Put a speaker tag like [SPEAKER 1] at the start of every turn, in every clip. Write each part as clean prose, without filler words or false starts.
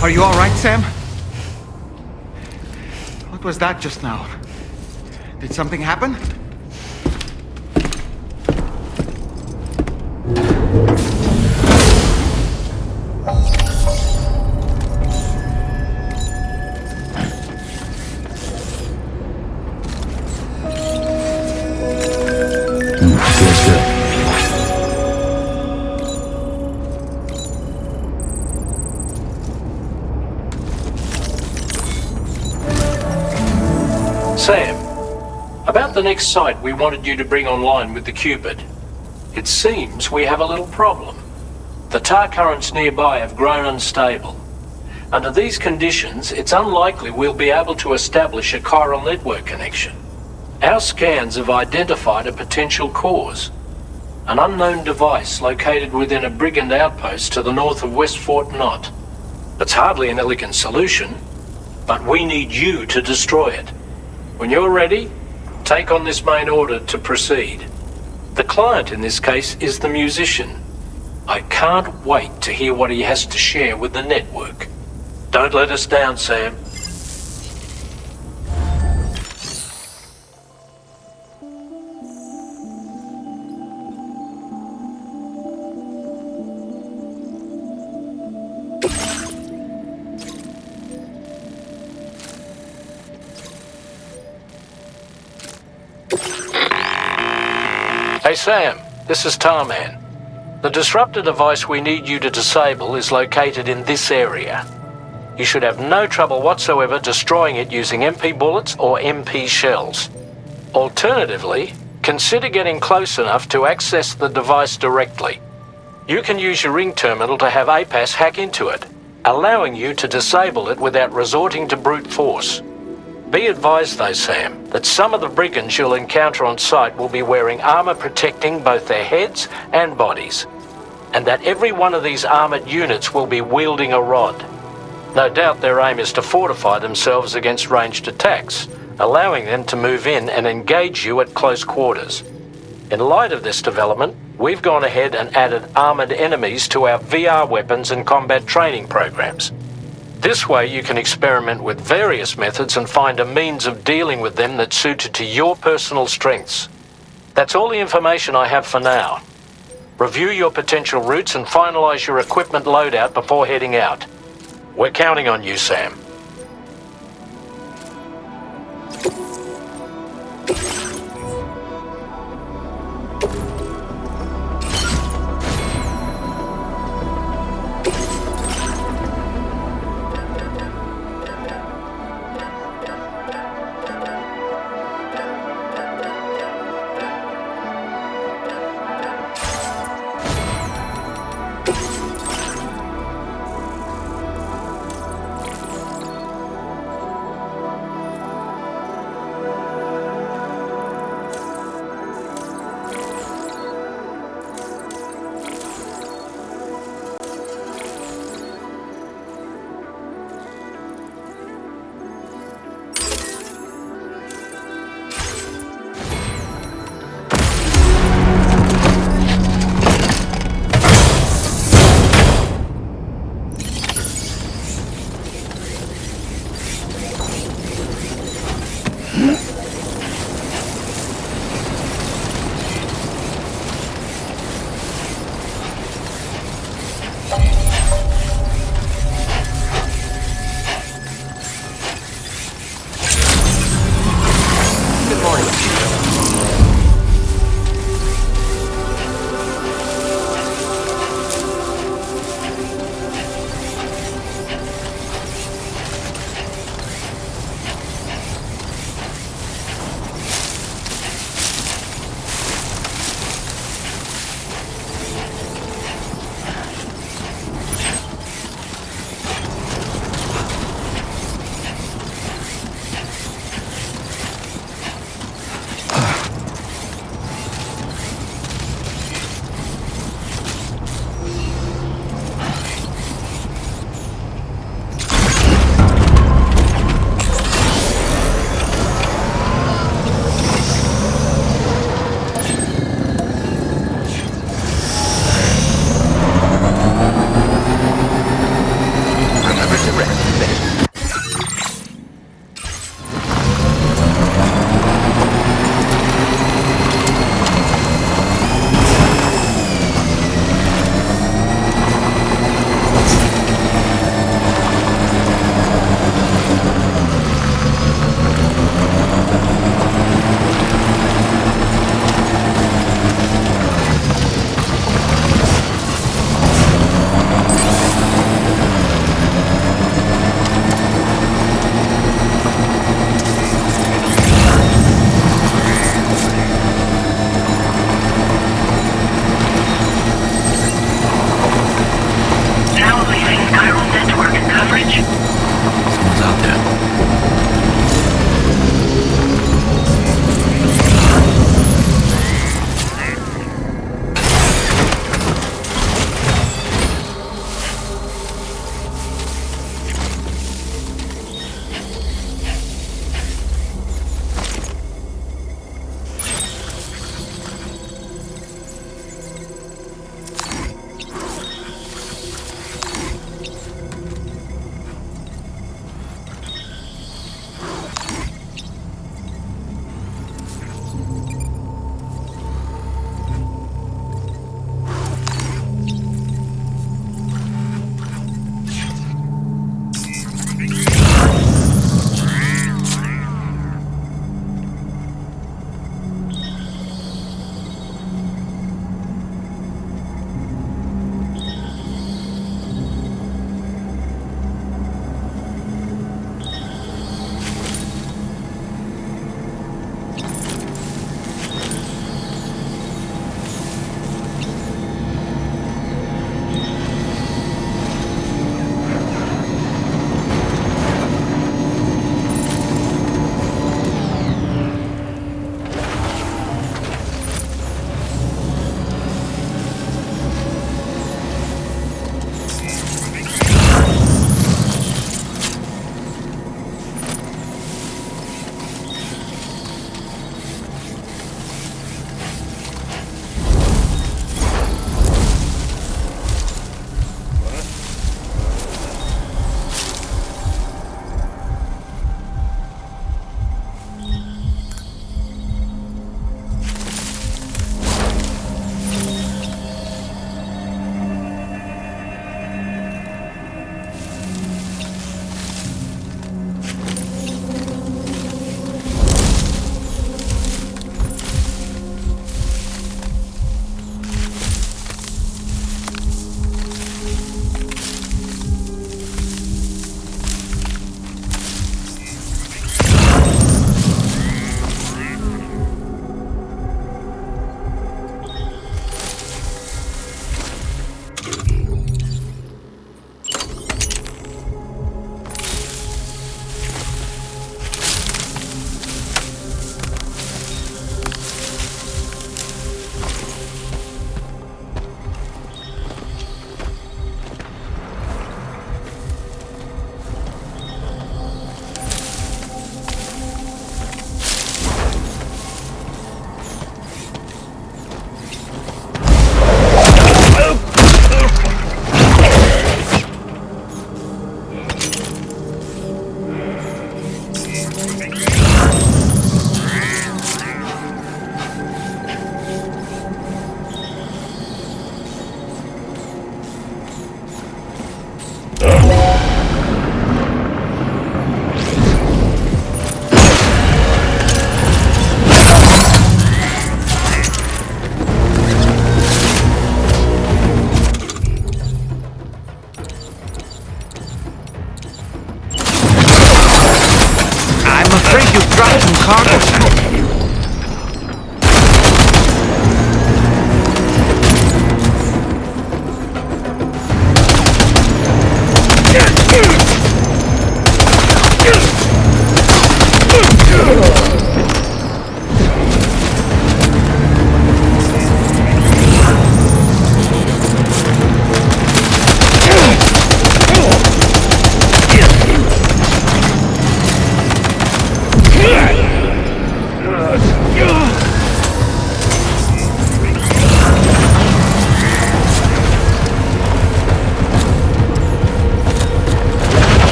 [SPEAKER 1] Are you all right, Sam? What was that just now? Did something happen?
[SPEAKER 2] Feels good.
[SPEAKER 3] Sam, about the next site we wanted you to bring online with the Cupid. It seems we have a little problem. The tar currents nearby have grown unstable. Under these conditions, it's unlikely we'll be able to establish a chiral network connection. Our scans have identified a potential cause. An unknown device located within a brigand outpost to the north of West Fort Knot. It's hardly an elegant solution, but we need you to destroy it. When you're ready, take on this main order to proceed. The client in this case is the musician. I can't wait to hear what he has to share with the network. Don't let us down, Sam. Hey Sam, this is Tarman. The disruptor device we need you to disable is located in this area. You should have no trouble whatsoever destroying it using MP bullets or MP shells. Alternatively, consider getting close enough to access the device directly. You can use your ring terminal to have APAS hack into it, allowing you to disable it without resorting to brute force. Be advised though, Sam, that some of the brigands you'll encounter on site will be wearing armor protecting both their heads and bodies, and that every one of these armored units will be wielding a rod. No doubt their aim is to fortify themselves against ranged attacks, allowing them to move in and engage you at close quarters. In light of this development, we've gone ahead and added armored enemies to our VR weapons and combat training programs. This way you can experiment with various methods and find a means of dealing with them that's suited to your personal strengths. That's all the information I have for now. Review your potential routes and finalize your equipment loadout before heading out. We're counting on you, Sam.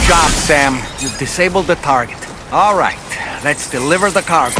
[SPEAKER 4] job, Sam. You've disabled the target. All right, let's deliver the cargo.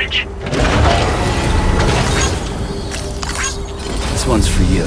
[SPEAKER 5] storage.
[SPEAKER 2] This one's for you.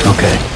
[SPEAKER 2] Okay.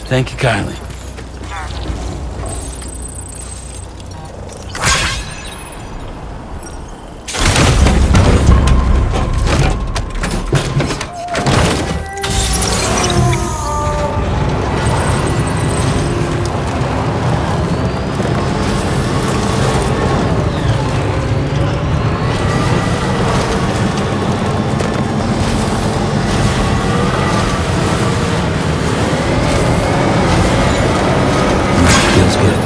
[SPEAKER 2] Thank you kindly. Feels good.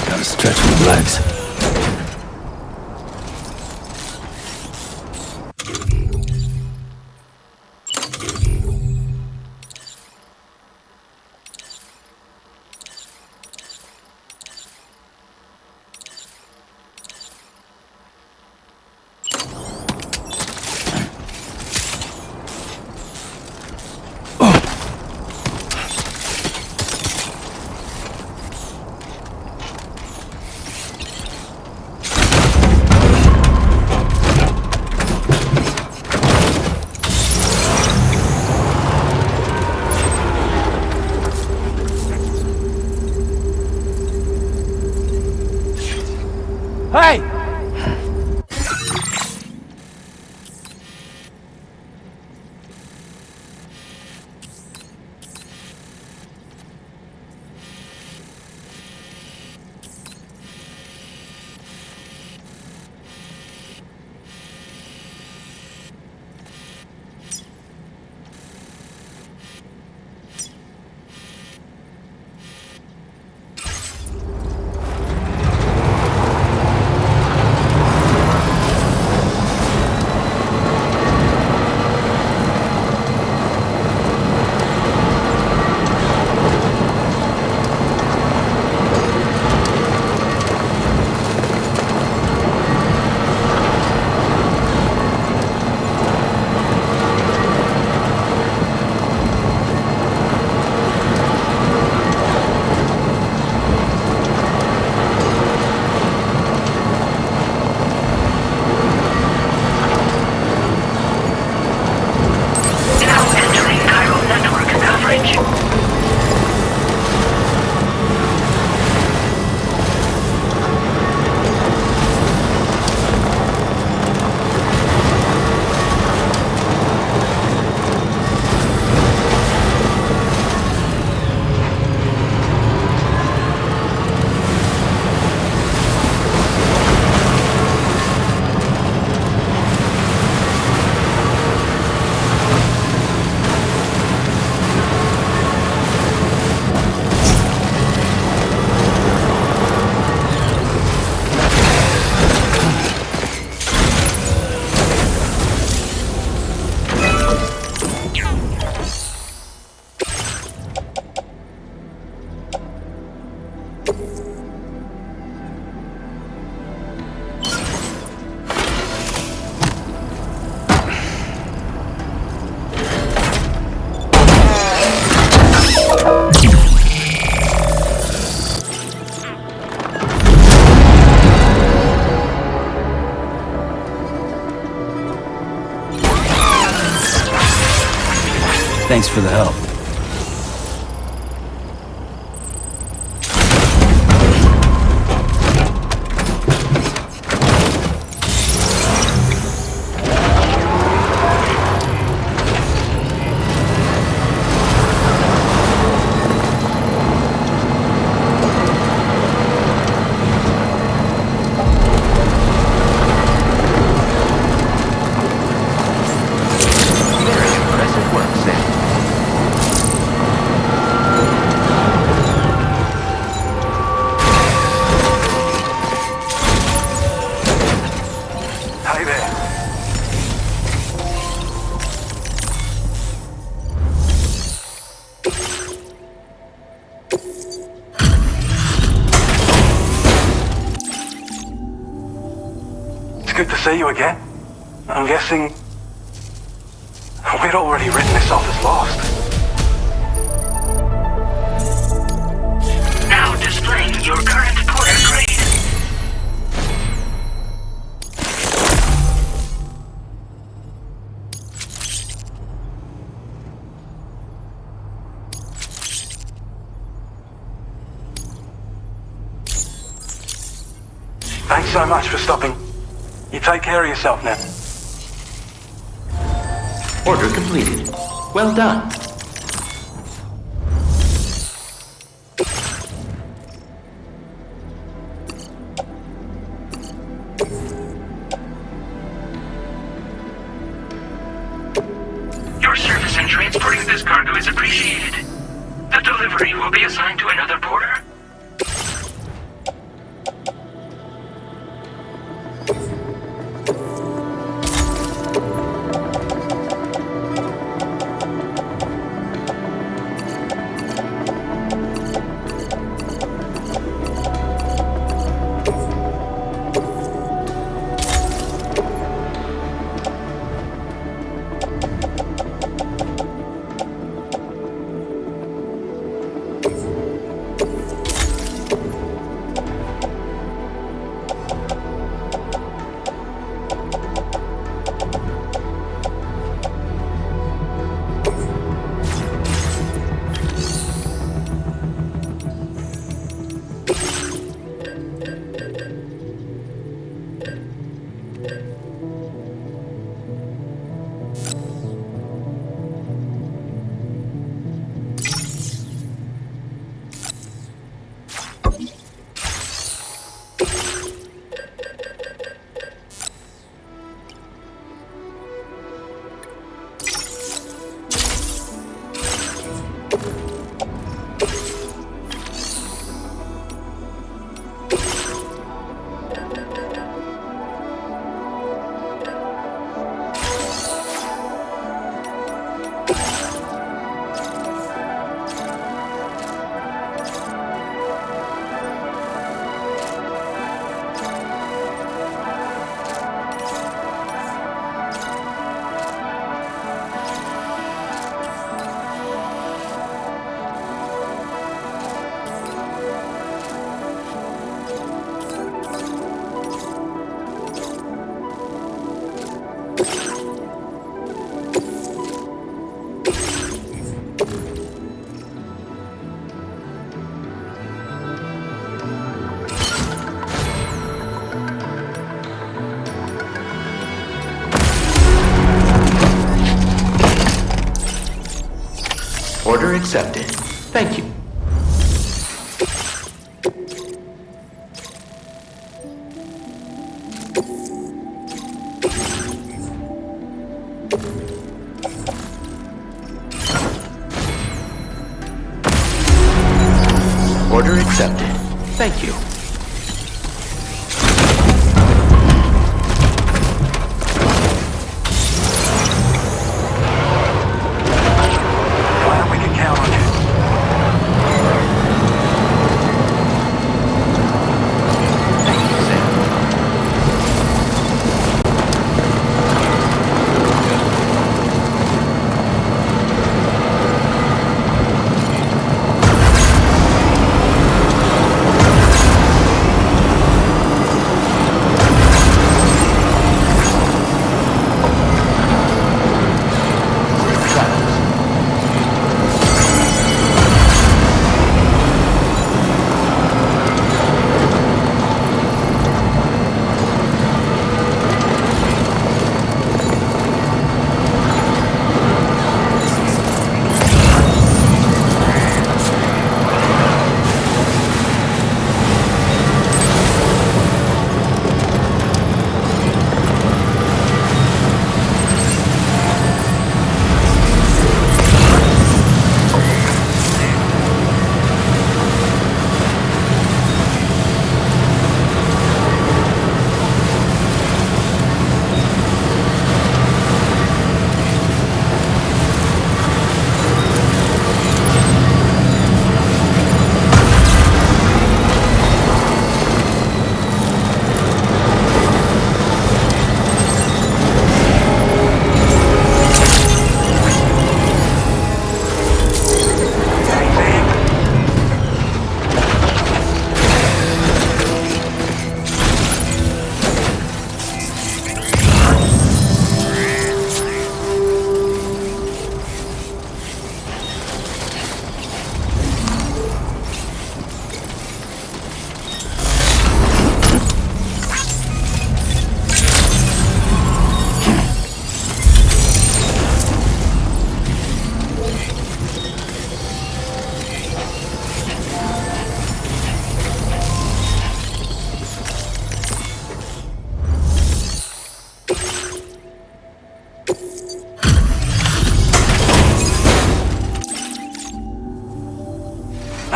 [SPEAKER 2] Gotta stretch my legs.
[SPEAKER 4] Hey!
[SPEAKER 2] Thanks for the help.
[SPEAKER 5] It's good to see you again. I'm guessing we'd already written this off as lost.
[SPEAKER 6] displaying your current porter grade.
[SPEAKER 5] Thanks so much for stopping. You take care of yourself now.
[SPEAKER 7] Order completed. Well done.
[SPEAKER 6] Your service in transporting this cargo is appreciated. The delivery will be assigned to another porter.
[SPEAKER 7] Order accepted. Thank you. Order accepted. Thank you.
[SPEAKER 5] Glad we can count on you.
[SPEAKER 7] Thank you, Sam.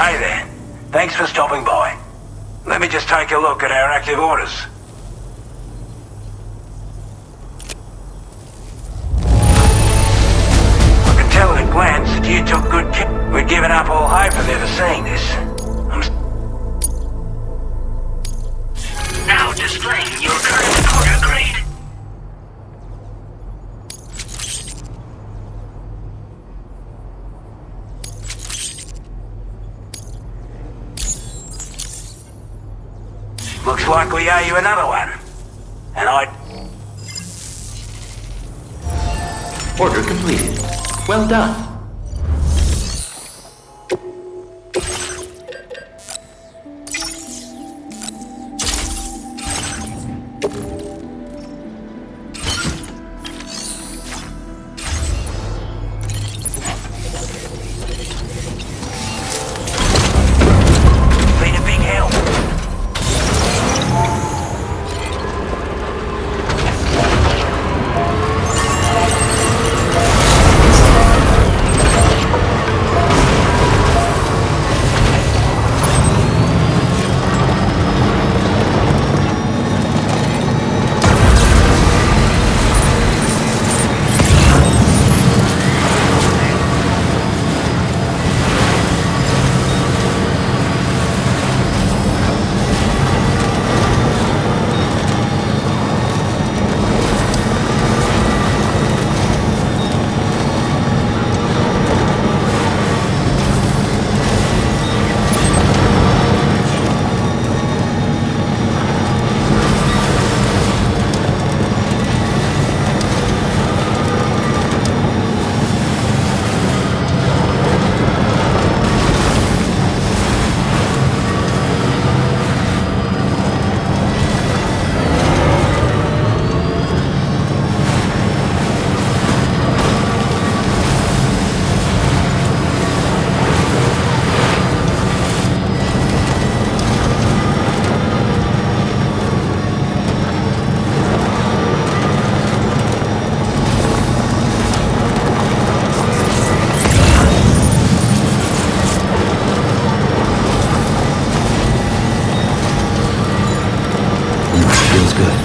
[SPEAKER 5] Hey there. Thanks for stopping by. Let me just take a look at our active orders. I can tell at a glance that you took good care. We'd given up all hope of ever seeing this.
[SPEAKER 6] Now displaying your current porter grade.
[SPEAKER 5] Looks like we owe you another one. And
[SPEAKER 7] Order completed. Well done.
[SPEAKER 5] been a big help.
[SPEAKER 2] Feels good.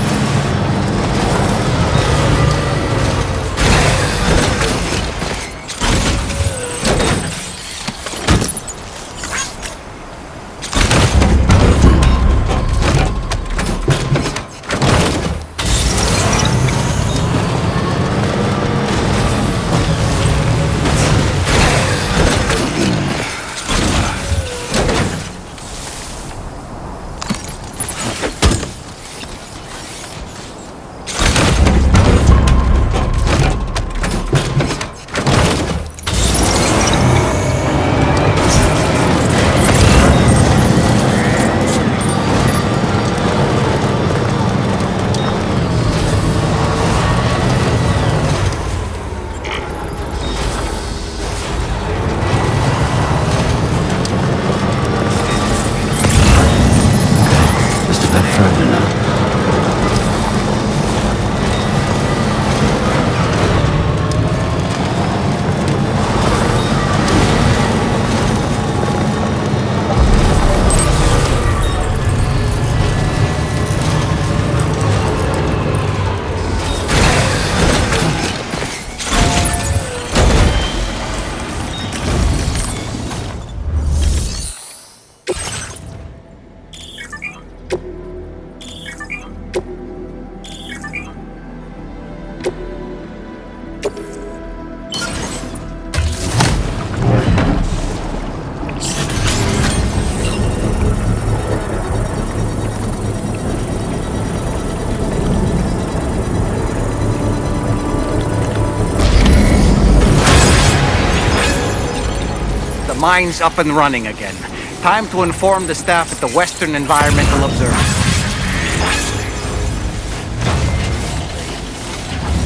[SPEAKER 4] Mine's up and running again. Time to inform the staff at the Western Environmental Observatory.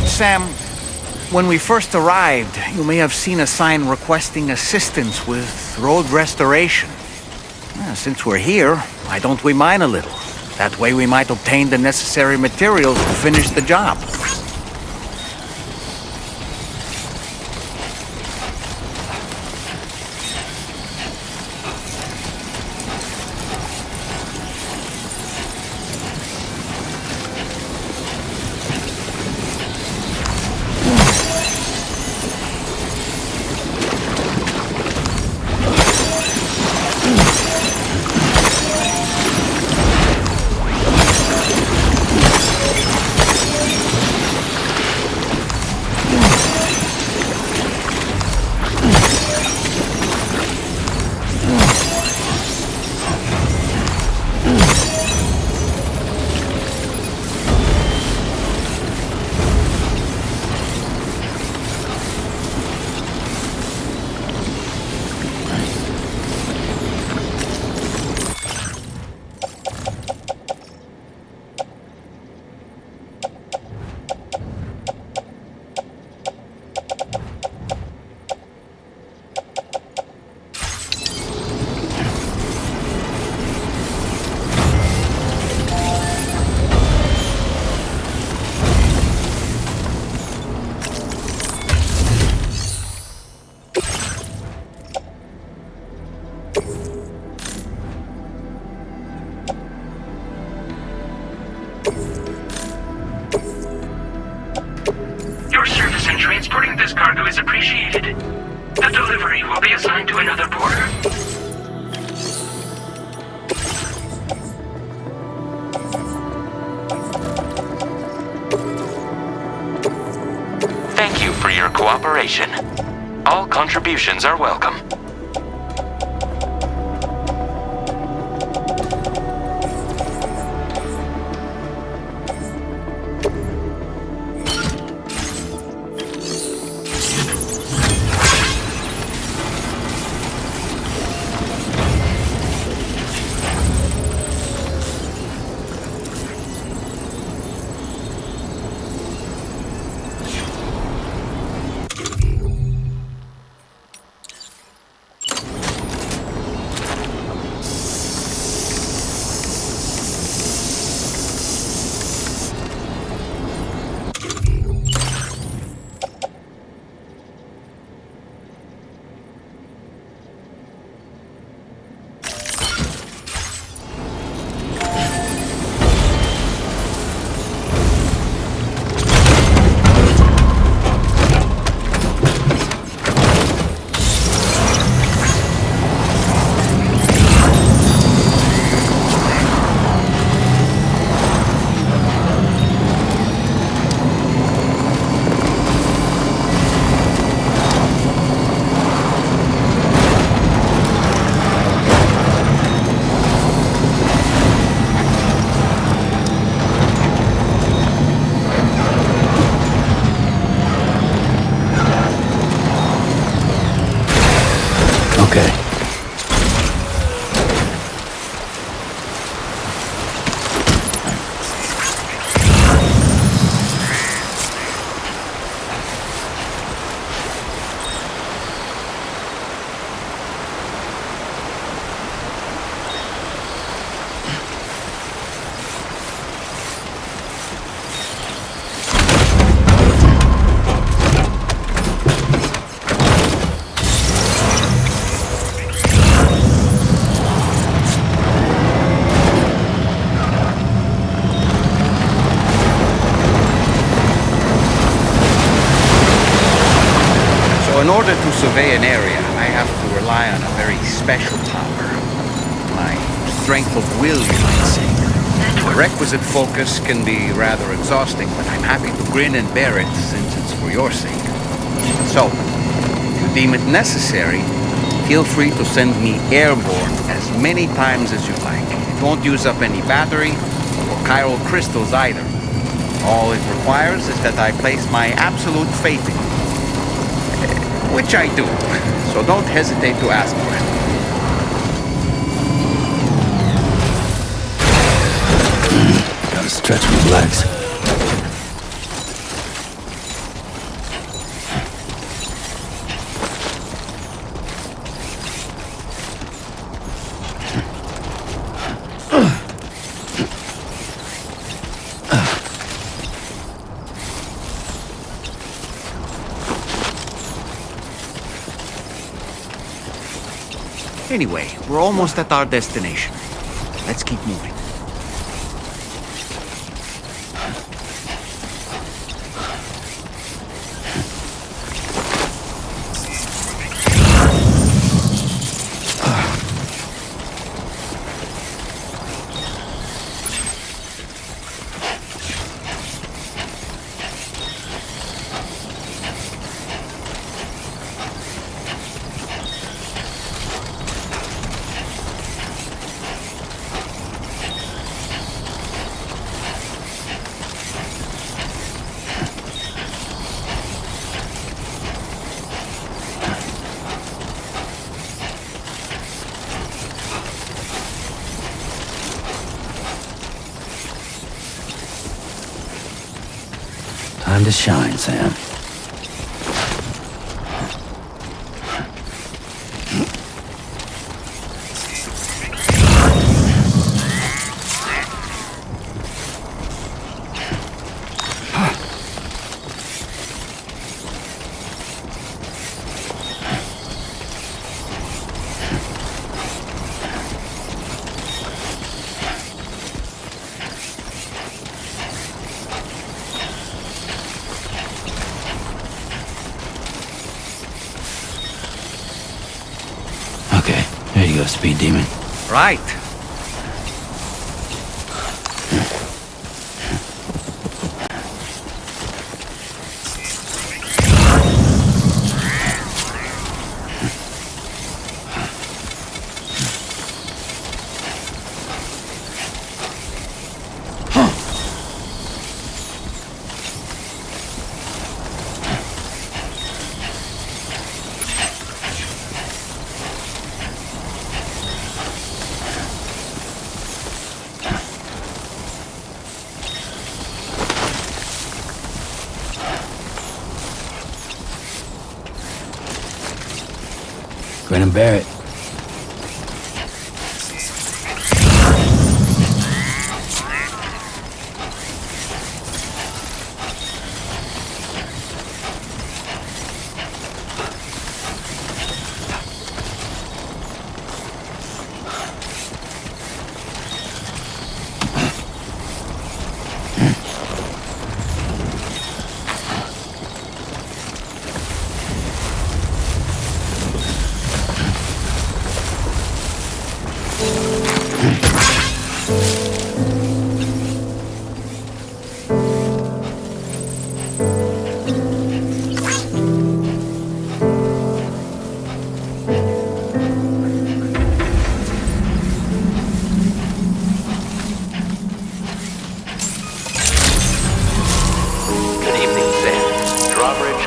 [SPEAKER 4] Sam, when we first arrived, you may have seen a sign requesting assistance with road restoration. Since we're here, why don't we mine a little? That way we might obtain the necessary materials to finish the job.
[SPEAKER 6] operation. All contributions are welcome.
[SPEAKER 2] Okay.
[SPEAKER 4] In order to survey an area, I have to rely on a very special power. My strength of will, you might say. The requisite focus can be rather exhausting, but I'm happy to grin and bear it since it's for your sake. So, if you deem it necessary, feel free to send me airborne as many times as you like. It won't use up any battery or chiral crystals either. All it requires is that I place my absolute faith in you. Which I do, so don't hesitate to ask for it.
[SPEAKER 2] Gotta stretch my legs.
[SPEAKER 4] Anyway, we're almost at our destination. Let's keep moving.
[SPEAKER 2] Time to shine, Sam. Okay, there you go, Speed Demon.
[SPEAKER 4] Right.
[SPEAKER 2] Grin and bear it.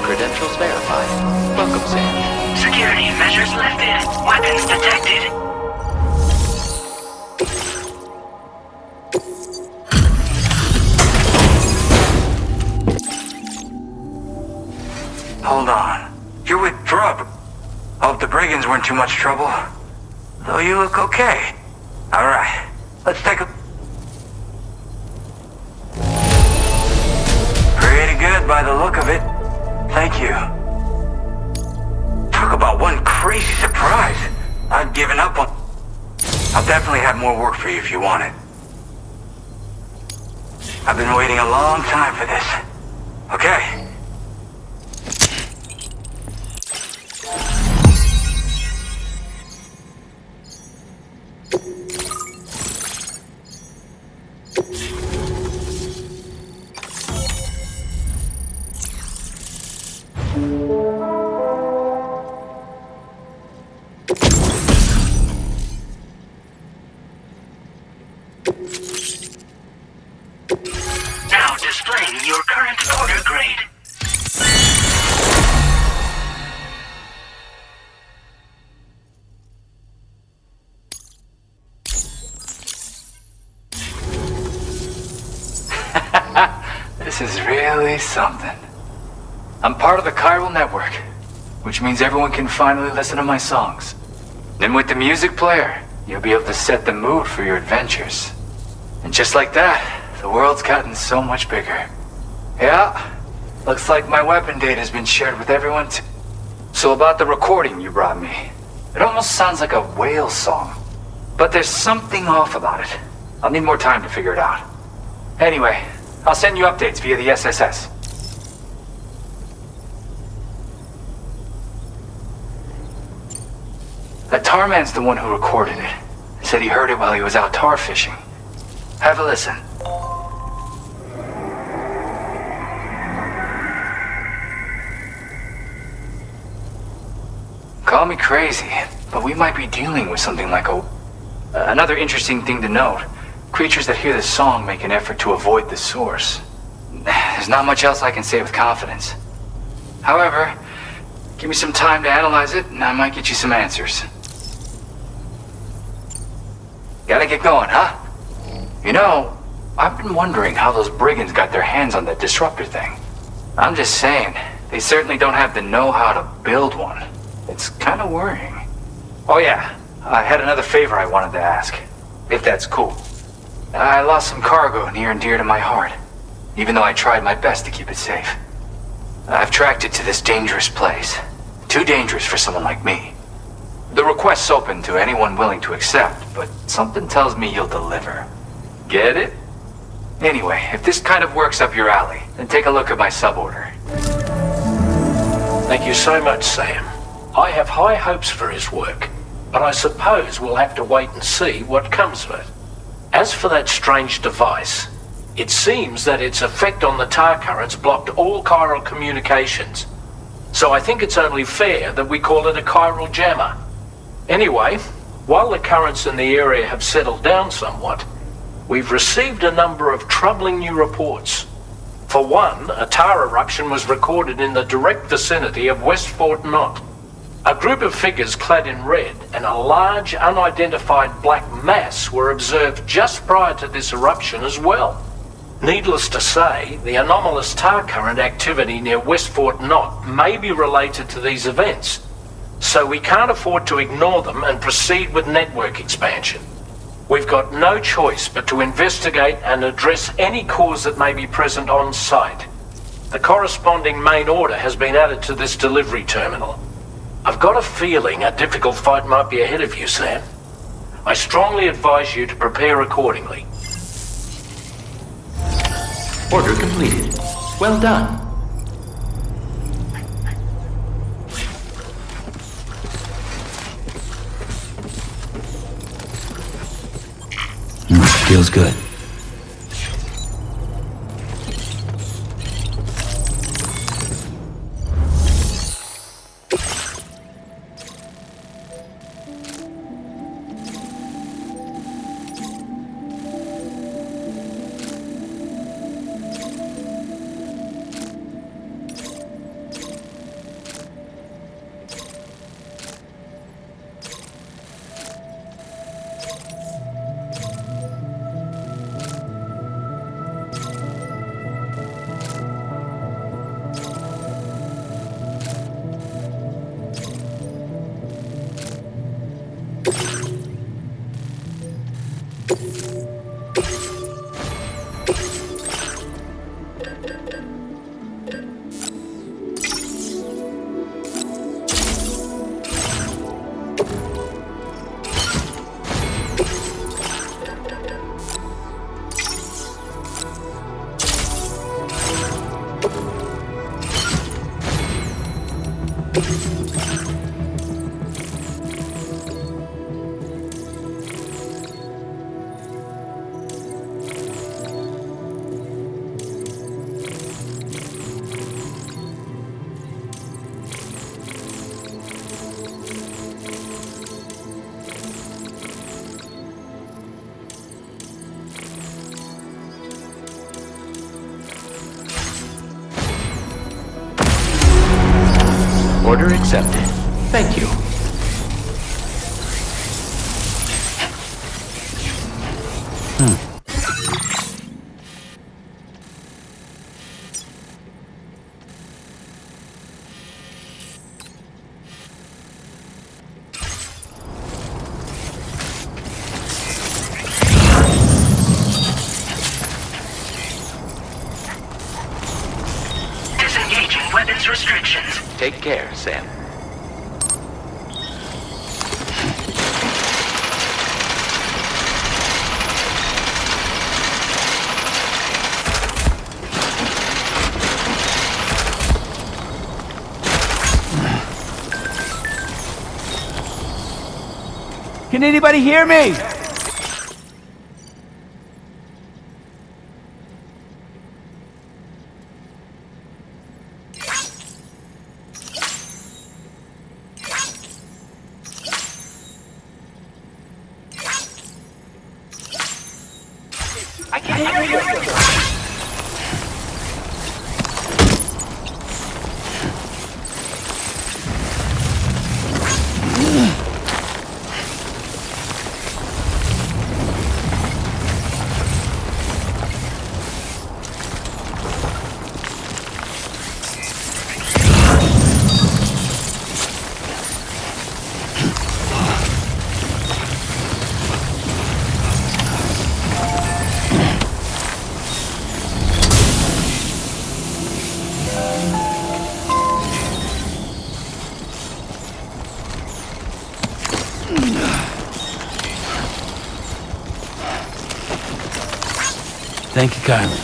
[SPEAKER 7] Credentials verified. Welcome, Sam.
[SPEAKER 6] Security measures lifted. Weapons detected.
[SPEAKER 5] Hold on. You're with Drub. Hope the brigands weren't too much trouble. Though you look okay. Alright, let's take a... Pretty good by the look of it. Thank you. Talk about one crazy surprise. I'd given up on... I'll definitely have more work for you if you want it. I've been waiting a long time for this. Okay?
[SPEAKER 6] Now displaying your current order grade.
[SPEAKER 8] This is really something. I'm part of the chiral network, which means everyone can finally listen to my songs. And with the music player, you'll be able to set the mood for your adventures. And just like that, the world's gotten so much bigger. Yeah, looks like my weapon data has been shared with everyone too. So about the recording you brought me, it almost sounds like a whale song. But there's something off about it. I'll need more time to figure it out. Anyway, I'll send you updates via the SSS. That Tarman's the one who recorded it. Said he heard it while he was out tar fishing. Have a listen. Call me crazy, but we might be dealing with something like another interesting thing to note. Creatures that hear this song make an effort to avoid the source. There's not much else I can say with confidence. However, give me some time to analyze it, and I might get you some answers. Gotta get going, huh? You know, I've been wondering how those brigands got their hands on that disruptor thing. I'm just saying, they certainly don't have the know-how to build one. It's kind of worrying. Oh yeah, I had another favor I wanted to ask, if that's cool. I lost some cargo near and dear to my heart, even though I tried my best to keep it safe. I've tracked it to this dangerous place. Too dangerous for someone like me. The request's open to anyone willing to accept, but something tells me you'll deliver. Get it? Anyway, if this kind of works up your alley, then take a look at my suborder.
[SPEAKER 3] Thank you so much, Sam. I have high hopes for his work, but I suppose we'll have to wait and see what comes of it. As for that strange device, it seems that its effect on the tar currents blocked all chiral communications. So I think it's only fair that we call it a chiral jammer. Anyway, while the currents in the area have settled down somewhat, we've received a number of troubling new reports. For one, a tar eruption was recorded in the direct vicinity of West Fort Knot. A group of figures clad in red and a large unidentified black mass were observed just prior to this eruption as well. Needless to say, the anomalous tar current activity near West Fort Knot may be related to these events. So we can't afford to ignore them and proceed with network expansion. We've got no choice but to investigate and address any cause that may be present on site. The corresponding main order has been added to this delivery terminal. I've got a feeling a difficult fight might be ahead of you, Sam. I strongly advise you to prepare accordingly.
[SPEAKER 7] Order completed. Well done.
[SPEAKER 2] Feels good.
[SPEAKER 7] Order accepted. Thank you.
[SPEAKER 6] Disengaging weapons restrictions.
[SPEAKER 7] Take care, Sam.
[SPEAKER 9] Can anybody hear me? I can't hear you.
[SPEAKER 2] Thank you kindly.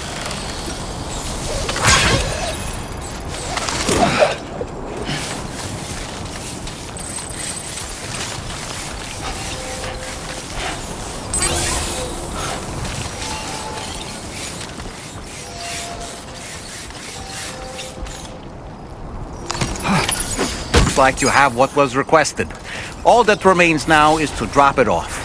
[SPEAKER 4] Looks like you have what was requested. All that remains now is to drop it off.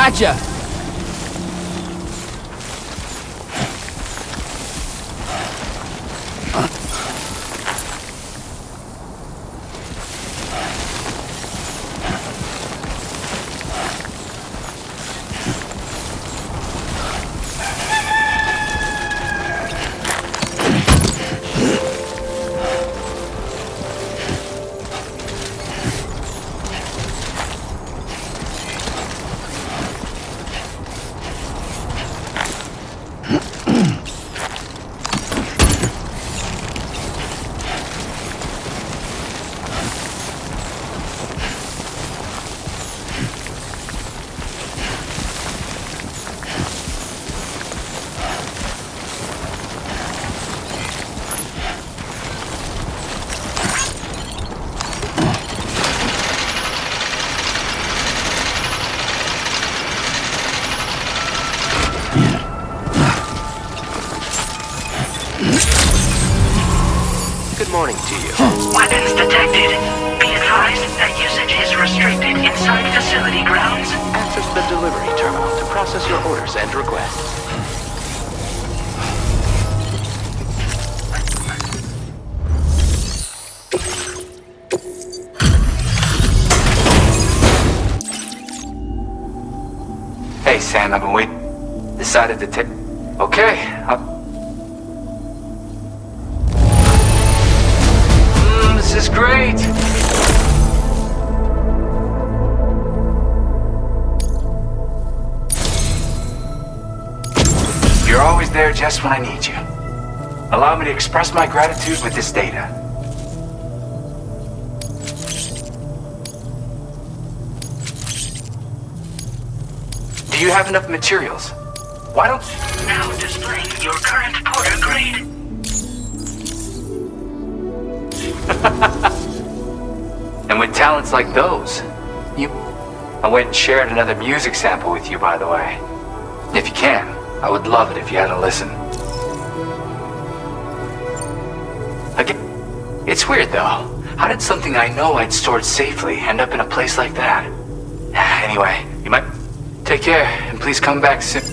[SPEAKER 9] Gotcha!
[SPEAKER 7] Good morning to you.
[SPEAKER 6] Weapons detected. Be advised that usage is restricted inside facility grounds.
[SPEAKER 7] Access the delivery terminal to process your orders and requests.
[SPEAKER 8] Hey, Sam, I've been waiting. Decided to take... Okay, this is great! You're always there just when I need you. Allow me to express my gratitude with this data. Do you have enough materials? Why don't...
[SPEAKER 6] Now displaying your current porter grade.
[SPEAKER 8] And with talents like those, I went and shared another music sample with you, by the way. If you can, I would love it if you had to listen. Again, it's weird though. How did something I know I'd stored safely end up in a place like that? Anyway, you might... Take care, and please come back soon.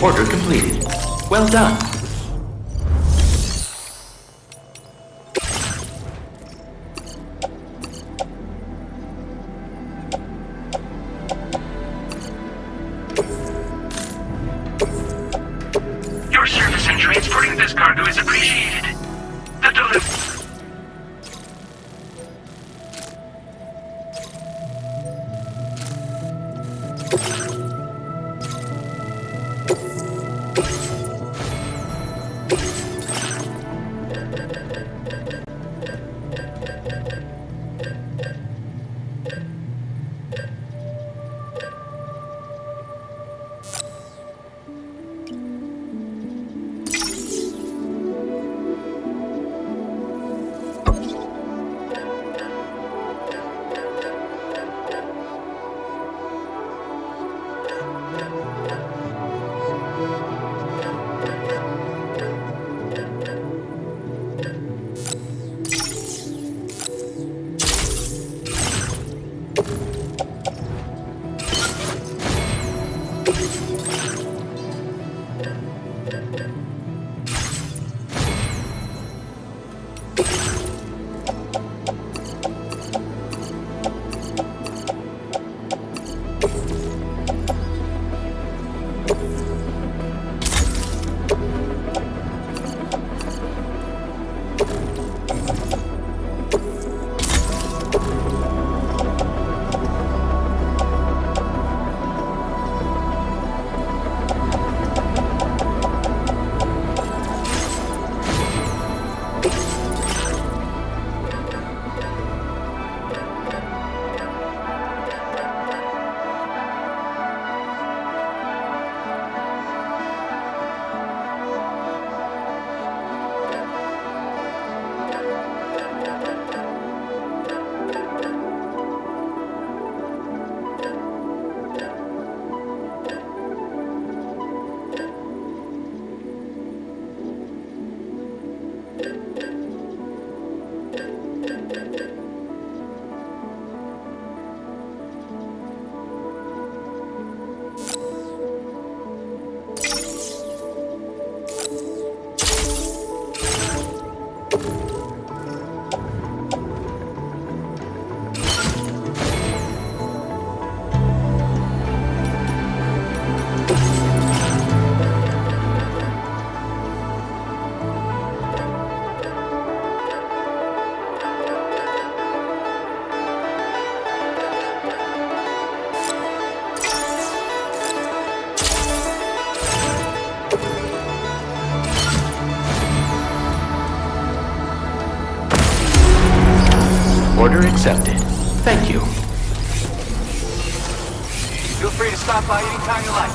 [SPEAKER 7] Order completed. Well done.
[SPEAKER 6] Your service in transporting this cargo is appreciated. The delivery...
[SPEAKER 7] Order accepted. Thank you.
[SPEAKER 8] Feel free to stop by anytime you like.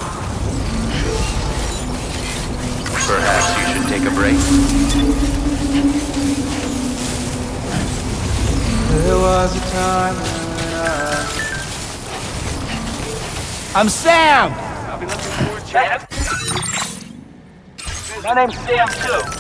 [SPEAKER 7] Perhaps you should take a break.
[SPEAKER 9] There was a time I'm Sam!
[SPEAKER 6] I'll be looking forward to it. My name's Sam, too.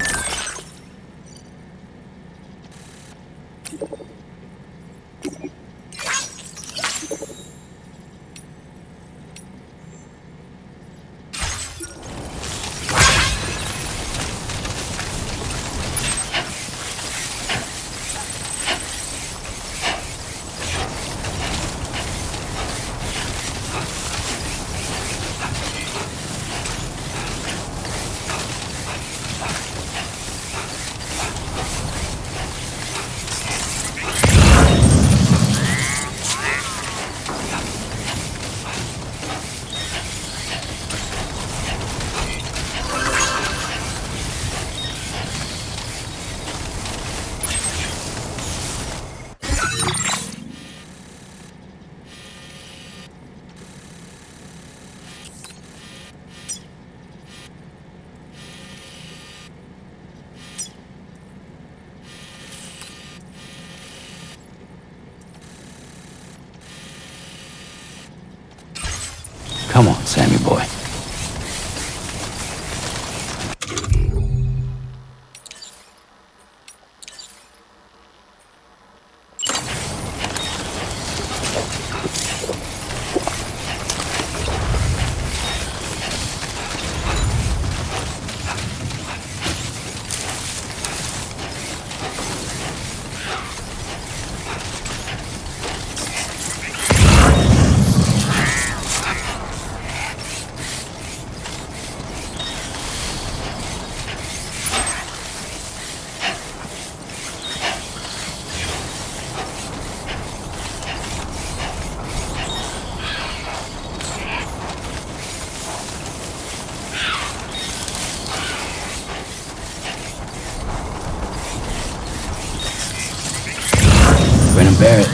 [SPEAKER 2] Come on, Sammy boy. Grin and bear it.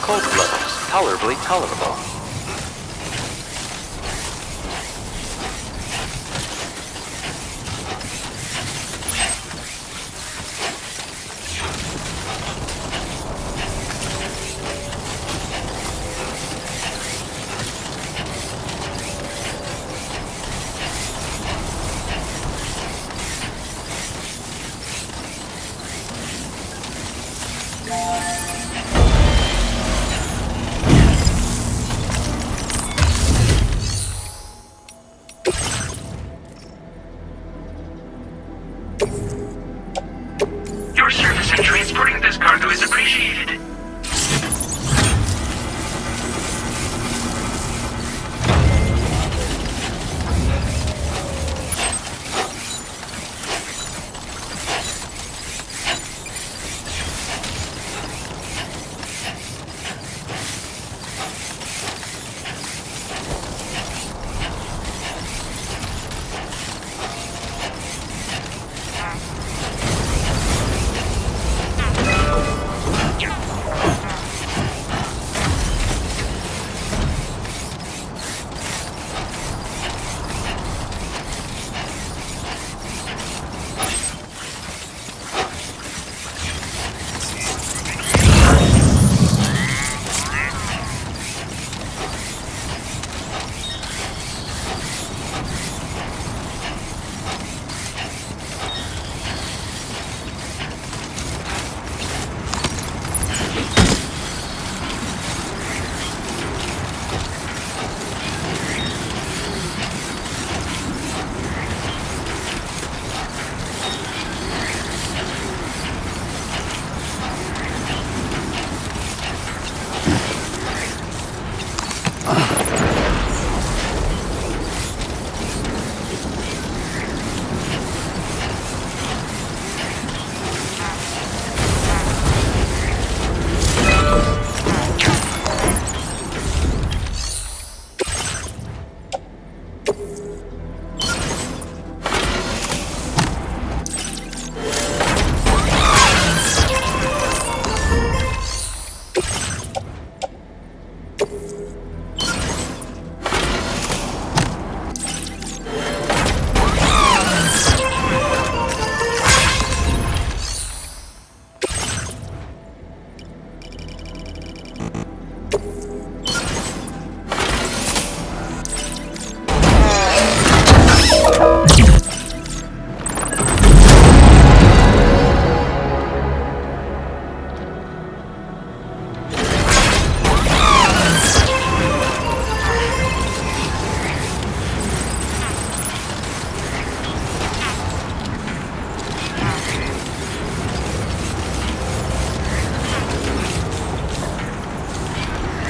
[SPEAKER 7] Cold levels tolerably tolerable.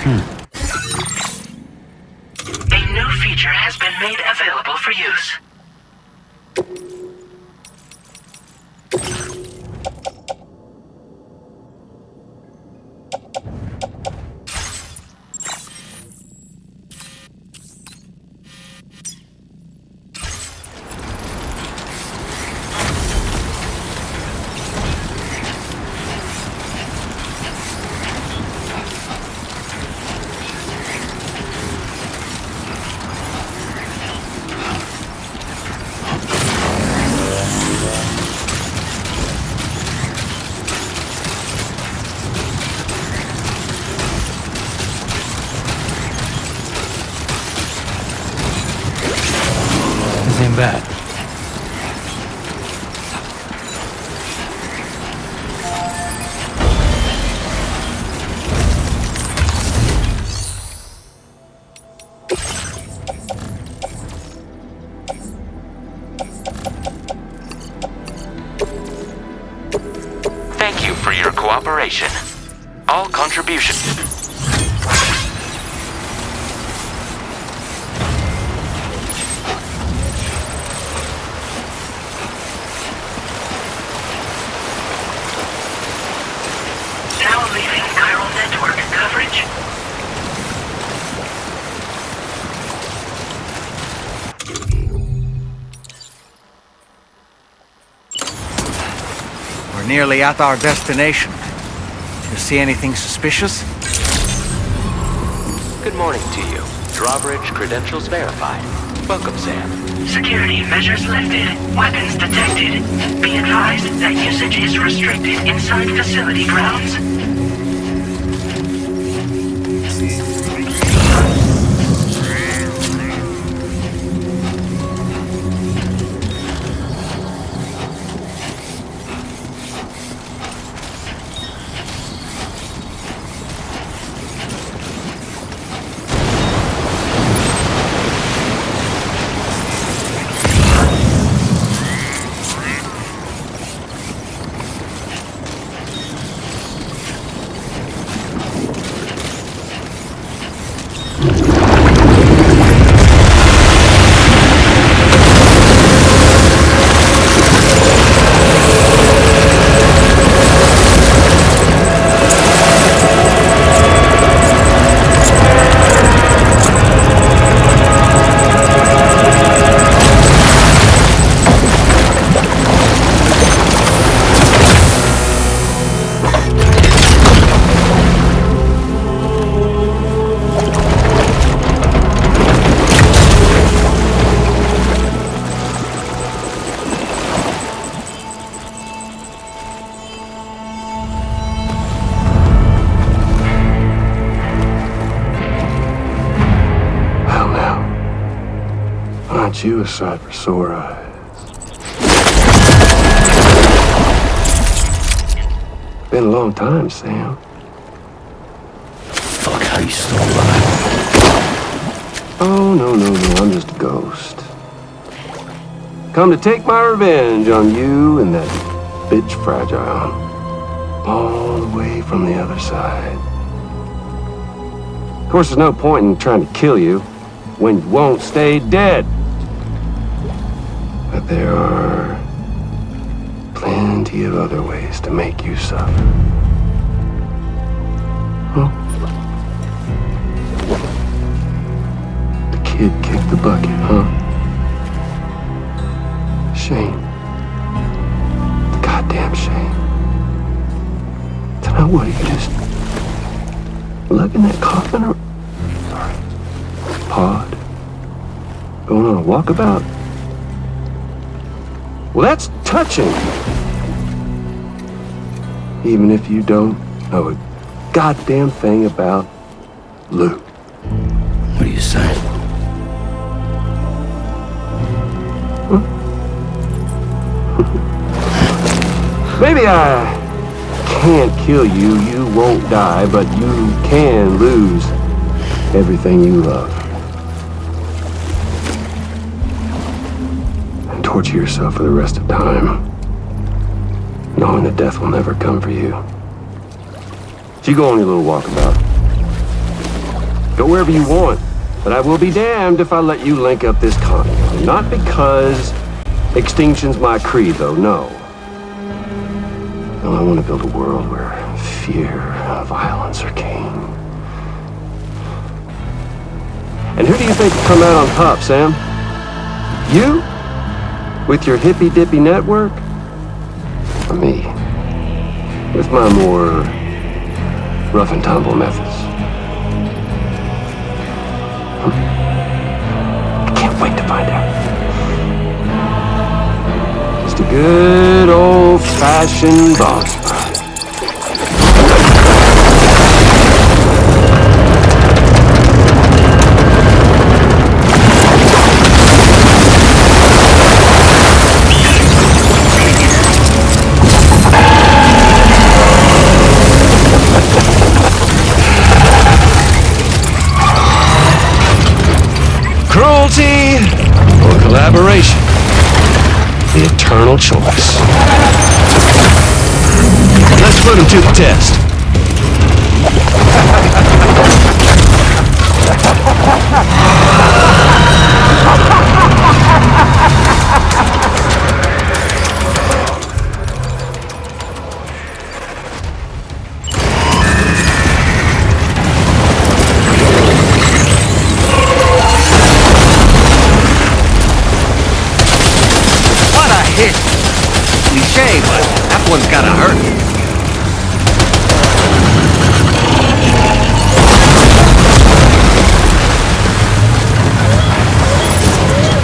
[SPEAKER 6] A new feature has been made available for use.
[SPEAKER 2] This ain't bad.
[SPEAKER 7] Thank you for your cooperation. All contributions.
[SPEAKER 6] Now leaving chiral network coverage.
[SPEAKER 4] We're nearly at our destination. You see anything suspicious?
[SPEAKER 7] Good morning to you. Drawbridge credentials verified. Welcome, Sam.
[SPEAKER 6] Security measures lifted. Weapons detected. Be advised that usage is restricted inside facility grounds.
[SPEAKER 10] Aren't you a sight for sore eyes? Been a long time, Sam.
[SPEAKER 2] Fuck, how you still alive?
[SPEAKER 10] Oh, no, I'm just a ghost. Come to take my revenge on you and that bitch Fragile. All the way from the other side. Of course, there's no point in trying to kill you when you won't stay dead. But there are plenty of other ways to make you suffer. Huh? The kid kicked the bucket, huh? Shame. Goddamn shame. Tonight, what, are you just lugging that coffin or pod? Going on a walkabout? Well, that's touching. Even if you don't know a goddamn thing about Lou.
[SPEAKER 2] What do you say?
[SPEAKER 10] Huh? Maybe I can't kill you, you won't die, but you can lose everything you love. And torture yourself for the rest of time, knowing that death will never come for you. So you go on your little walkabout. Go wherever you want, but I will be damned if I let you link up this continuity. Not because extinction's my creed, though, no. No, I want to build a world where fear and violence are king. And who do you think will come out on top, Sam? You? With your hippy-dippy network? Or me? With my more rough and tumble methods? I can't wait to find out. Just a good old-fashioned boss fight. Cruelty or collaboration? The eternal choice. Let's put him to the test.
[SPEAKER 4] Hit. Cliché, but that one's gotta hurt.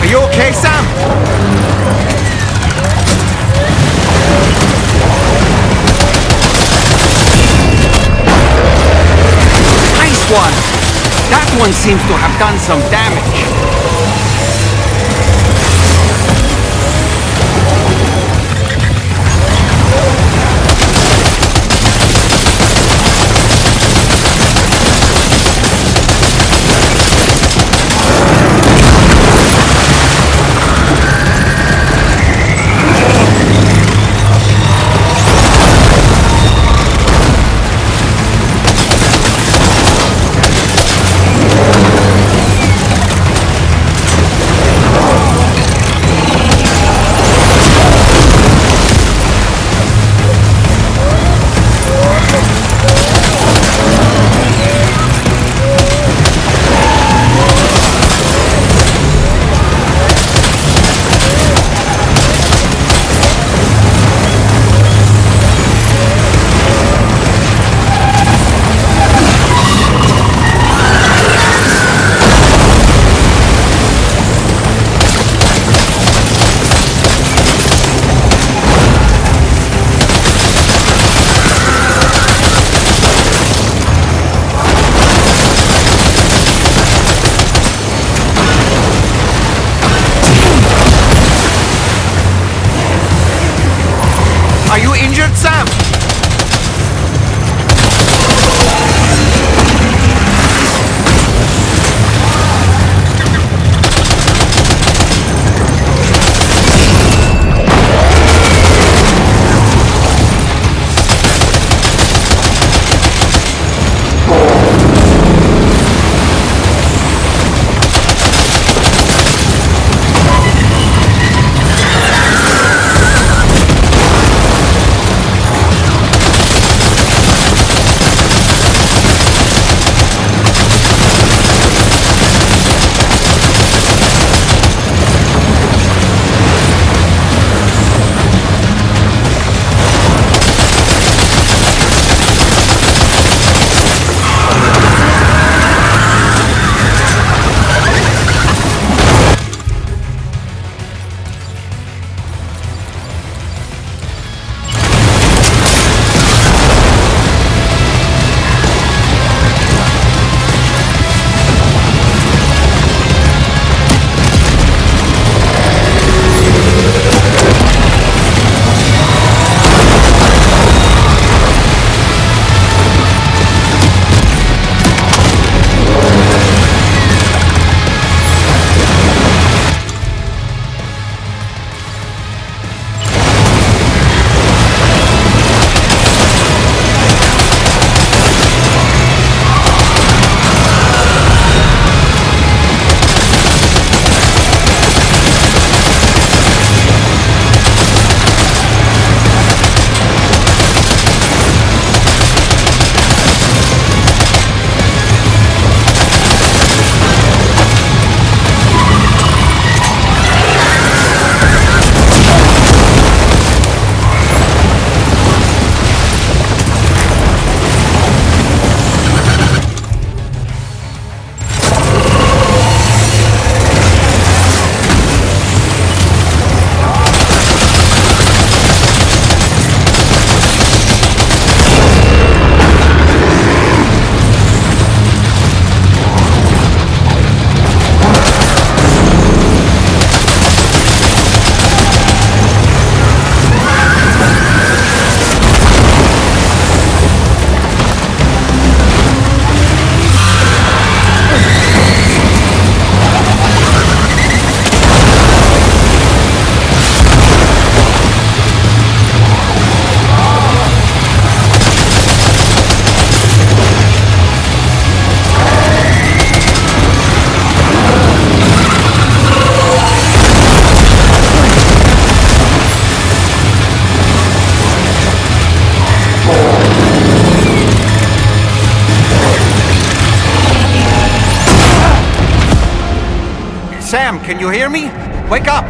[SPEAKER 4] Are you okay, Sam? Nice one! That one seems to have done some damage. Sam, can you hear me? Wake up!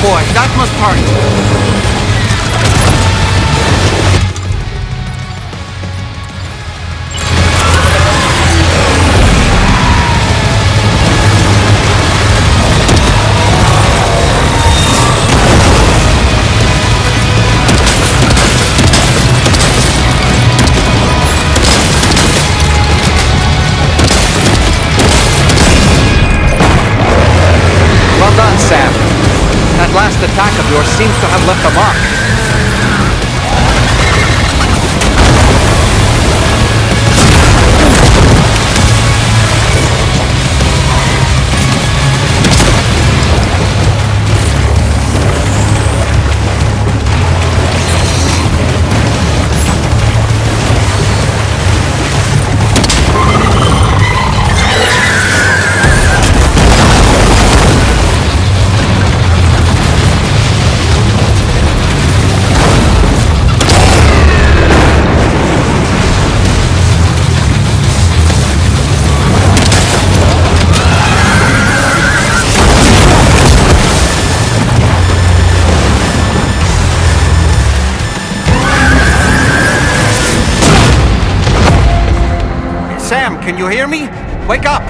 [SPEAKER 4] Boy, that must hurt. Well done, Sam. That last attack of yours seems to have left a mark. Sam, can you hear me? Wake up!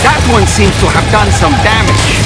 [SPEAKER 4] That one seems to have done some damage.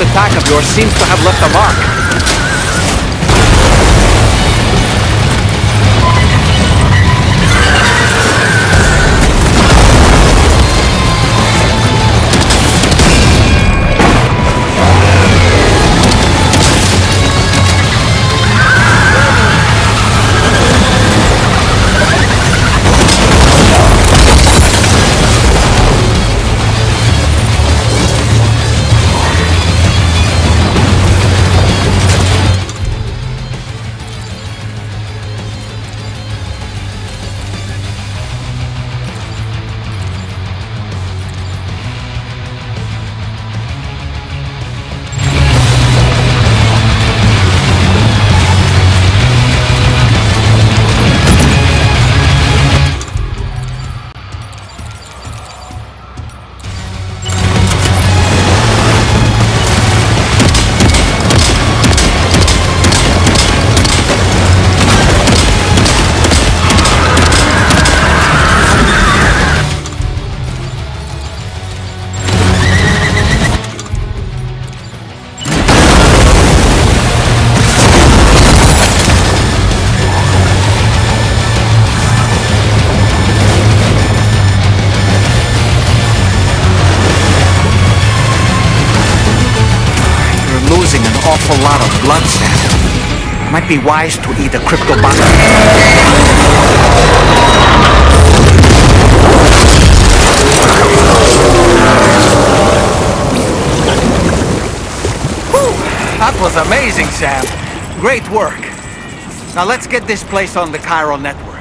[SPEAKER 4] attack of yours seems to have left a mark. Awful lot of blood, Sam. Might be wise to eat a cryptobot. That was amazing, Sam. Great work. Now let's get this place on the Chiral network.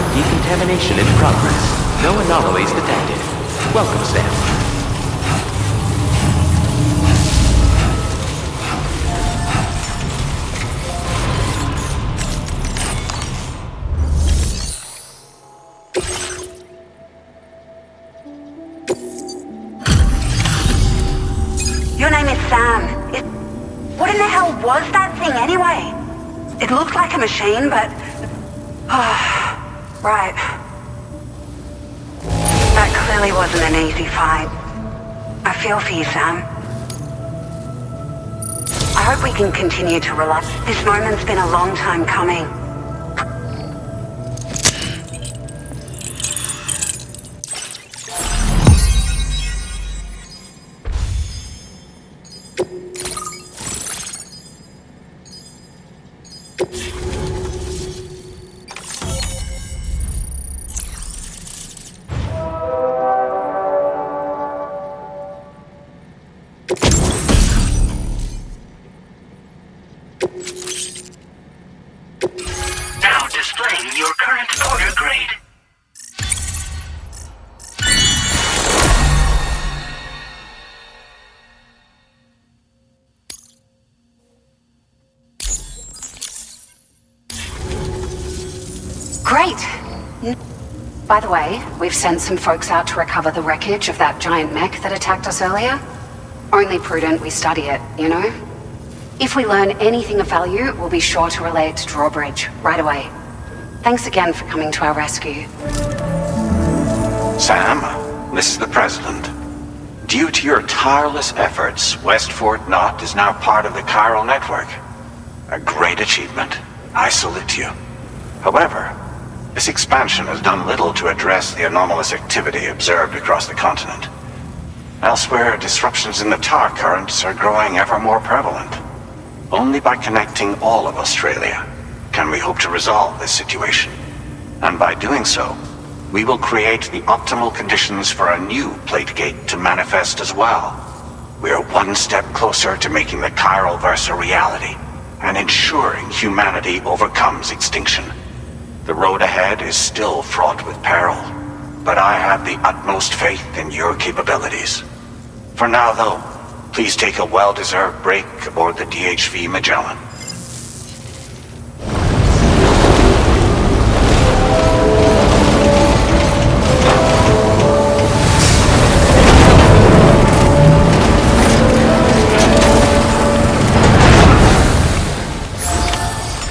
[SPEAKER 7] Decontamination in progress. No anomalies detected. Welcome, Sam.
[SPEAKER 11] Your name is Sam. What in the hell was that thing anyway? It looked like a machine, but... right. That clearly wasn't an easy fight. I feel for you, Sam. I hope we can continue to relax. This moment's been a long time coming.
[SPEAKER 12] Great! By the way, we've sent some folks out to recover the wreckage of that giant mech that attacked us earlier. Only prudent we study it, you know? If we learn anything of value, we'll be sure to relay it to Drawbridge right away. Thanks again for coming to our rescue.
[SPEAKER 13] Sam, this is the President. Due to your tireless efforts, West Fort Knot is now part of the chiral network. A great achievement. I salute you. However, this expansion has done little to address the anomalous activity observed across the continent. Elsewhere, disruptions in the tar currents are growing ever more prevalent. Only by connecting all of Australia can we hope to resolve this situation. And by doing so, we will create the optimal conditions for a new plate gate to manifest as well. We are one step closer to making the chiral verse a reality and ensuring humanity overcomes extinction. The road ahead is still fraught with peril, but I have the utmost faith in your capabilities. For now, though, please take a well-deserved break aboard the DHV Magellan.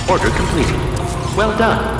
[SPEAKER 7] Order completed. Well done.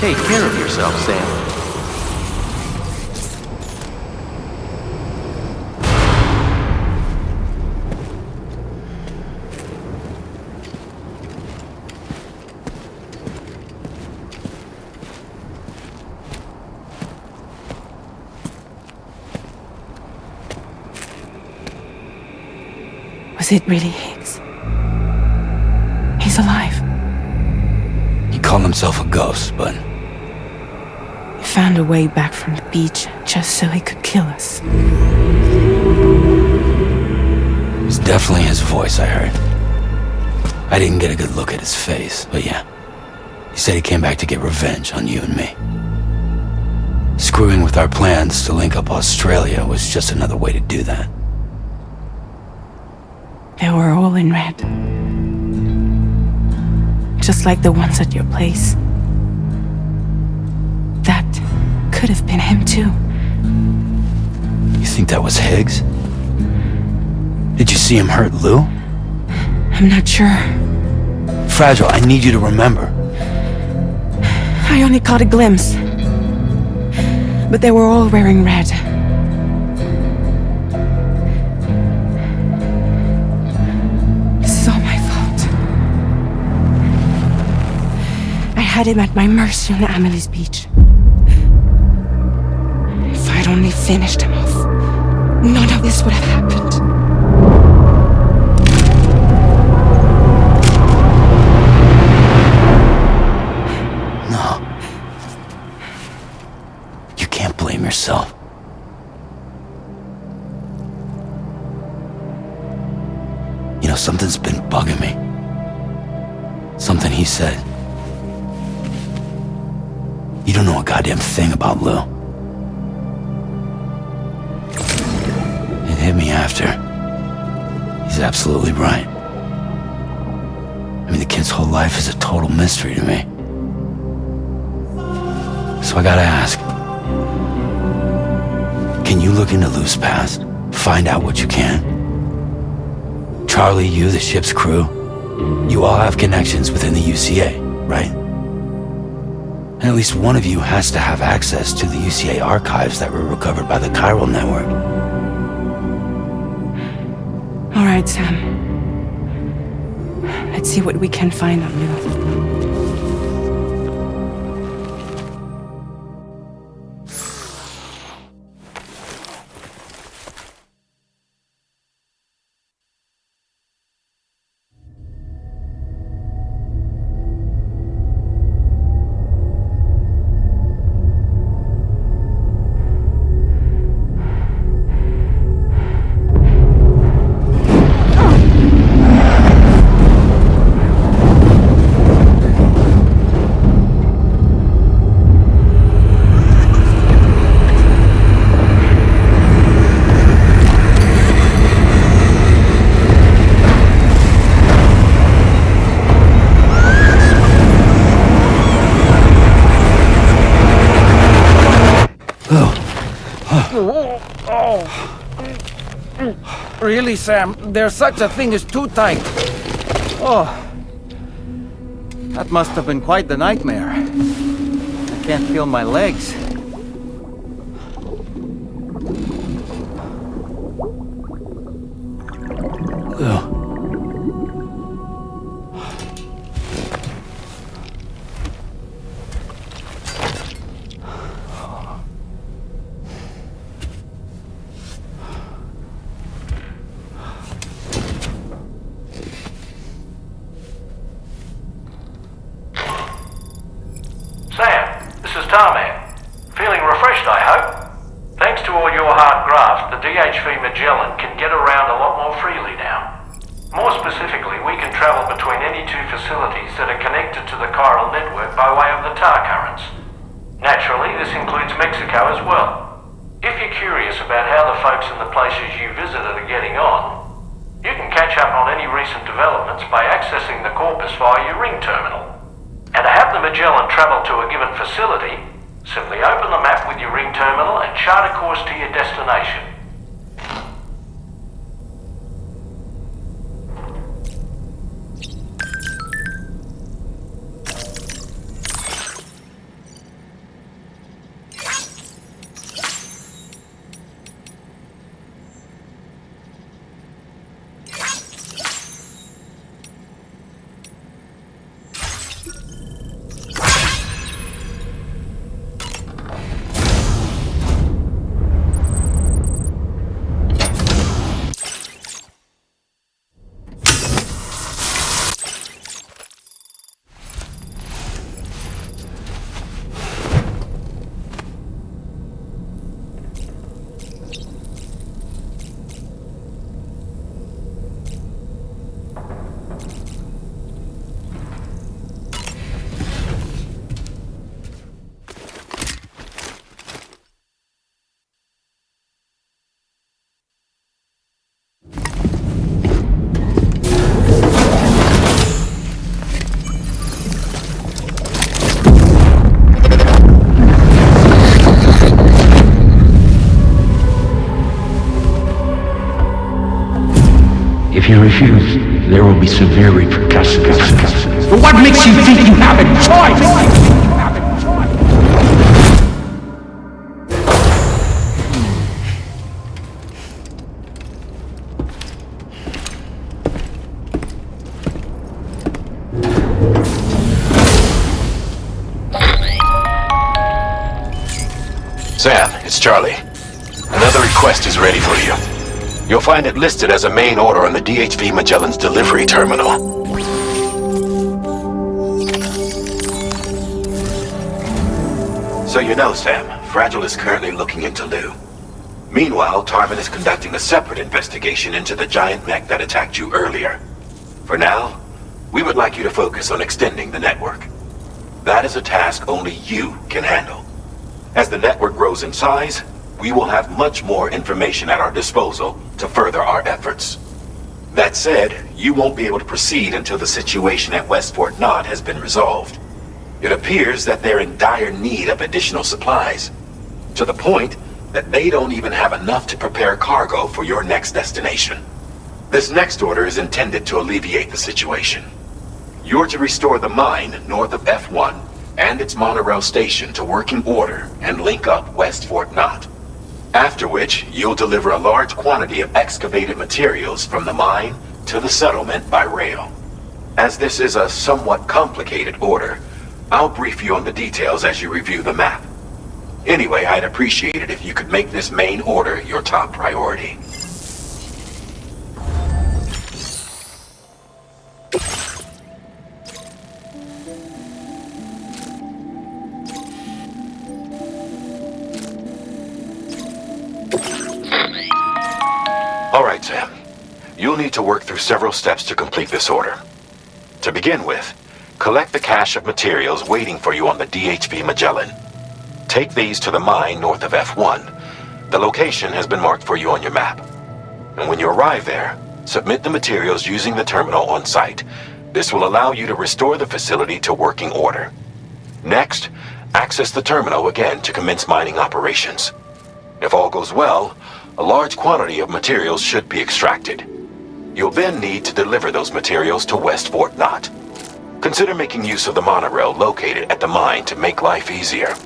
[SPEAKER 7] Take care of yourself, Sam.
[SPEAKER 14] Was it really Higgs? He's alive.
[SPEAKER 2] He called himself a ghost, but
[SPEAKER 14] He found a way back from the beach just so he could kill us.
[SPEAKER 2] it was definitely his voice I heard. I didn't get a good look at his face, but yeah. He said he came back to get revenge on you and me. Screwing with our plans to link up Australia was just another way to do that.
[SPEAKER 14] They were all in red. Just like the ones at your place. That could have been him too.
[SPEAKER 2] You think that was Higgs? Did you see him hurt Lou?
[SPEAKER 14] I'm not sure.
[SPEAKER 2] Fragile, I need you to remember.
[SPEAKER 14] I only caught a glimpse. But they were all wearing red. This is all my fault. I had him at my mercy on Amelie's beach. If I'd only finished him off, none of this would have happened.
[SPEAKER 2] Yourself. You know, something's been bugging me. Something he said. You don't know a goddamn thing about Lou. It hit me after. He's absolutely right. I mean, the kid's whole life is a total mystery to me. So I gotta ask, can you look into Lou's past? Find out what you can? Charlie, you, the ship's crew, you all have connections within the UCA, right? And at least one of you has to have access to the UCA archives that were recovered by the chiral network.
[SPEAKER 14] All right, Sam. Let's see what we can find on Lou.
[SPEAKER 4] Really, Sam? There's such a thing as too tight. Oh. That must have been quite the nightmare. I can't feel my legs.
[SPEAKER 2] Lou.
[SPEAKER 3] Tarman. Feeling refreshed, I hope? Thanks to all your hard graft, the DHV Magellan can get around a lot more freely now. More specifically, we can travel between any two facilities that are connected to the chiral network by way of the tar currents. Naturally, this includes Mexico as well. If you're curious about how the folks in the places you visited are getting on, you can catch up on any recent developments by accessing the corpus via your ring terminal. And to have the Magellan travel to a given facility, simply open the map with your ring terminal and chart a course to your destination.
[SPEAKER 15] If you refuse, there will be severe repercussions. But what makes you think you have a choice?
[SPEAKER 13] Sam, it's Charlie. Another request is ready for you. You'll find it listed as a main order on the DHV Magellan's delivery terminal. So you know, Sam, Fragile is currently looking into Lou. Meanwhile, Tarman is conducting a separate investigation into the giant mech that attacked you earlier. For now, we would like you to focus on extending the network. That is a task only you can handle. As the network grows in size, we will have much more information at our disposal to further our efforts. That said, you won't be able to proceed until the situation at West Fort Knot has been resolved. It appears that they're in dire need of additional supplies, to the point that they don't even have enough to prepare cargo for your next destination. This next order is intended to alleviate the situation. You're to restore the mine north of F1 and its monorail station to working order and link up West Fort Knot. After which, you'll deliver a large quantity of excavated materials from the mine to the settlement by rail. As this is a somewhat complicated order, I'll brief you on the details as you review the map. Anyway, I'd appreciate it if you could make this main order your top priority. Alright, Sam. You'll need to work through several steps to complete this order. To begin with, collect the cache of materials waiting for you on the DHV Magellan. Take these to the mine north of F1. The location has been marked for you on your map. And when you arrive there, submit the materials using the terminal on site. This will allow you to restore the facility to working order. Next, access the terminal again to commence mining operations. If all goes well, a large quantity of materials should be extracted. You'll then need to deliver those materials to West Fort Knot. Consider making use of the monorail located at the mine to make life easier.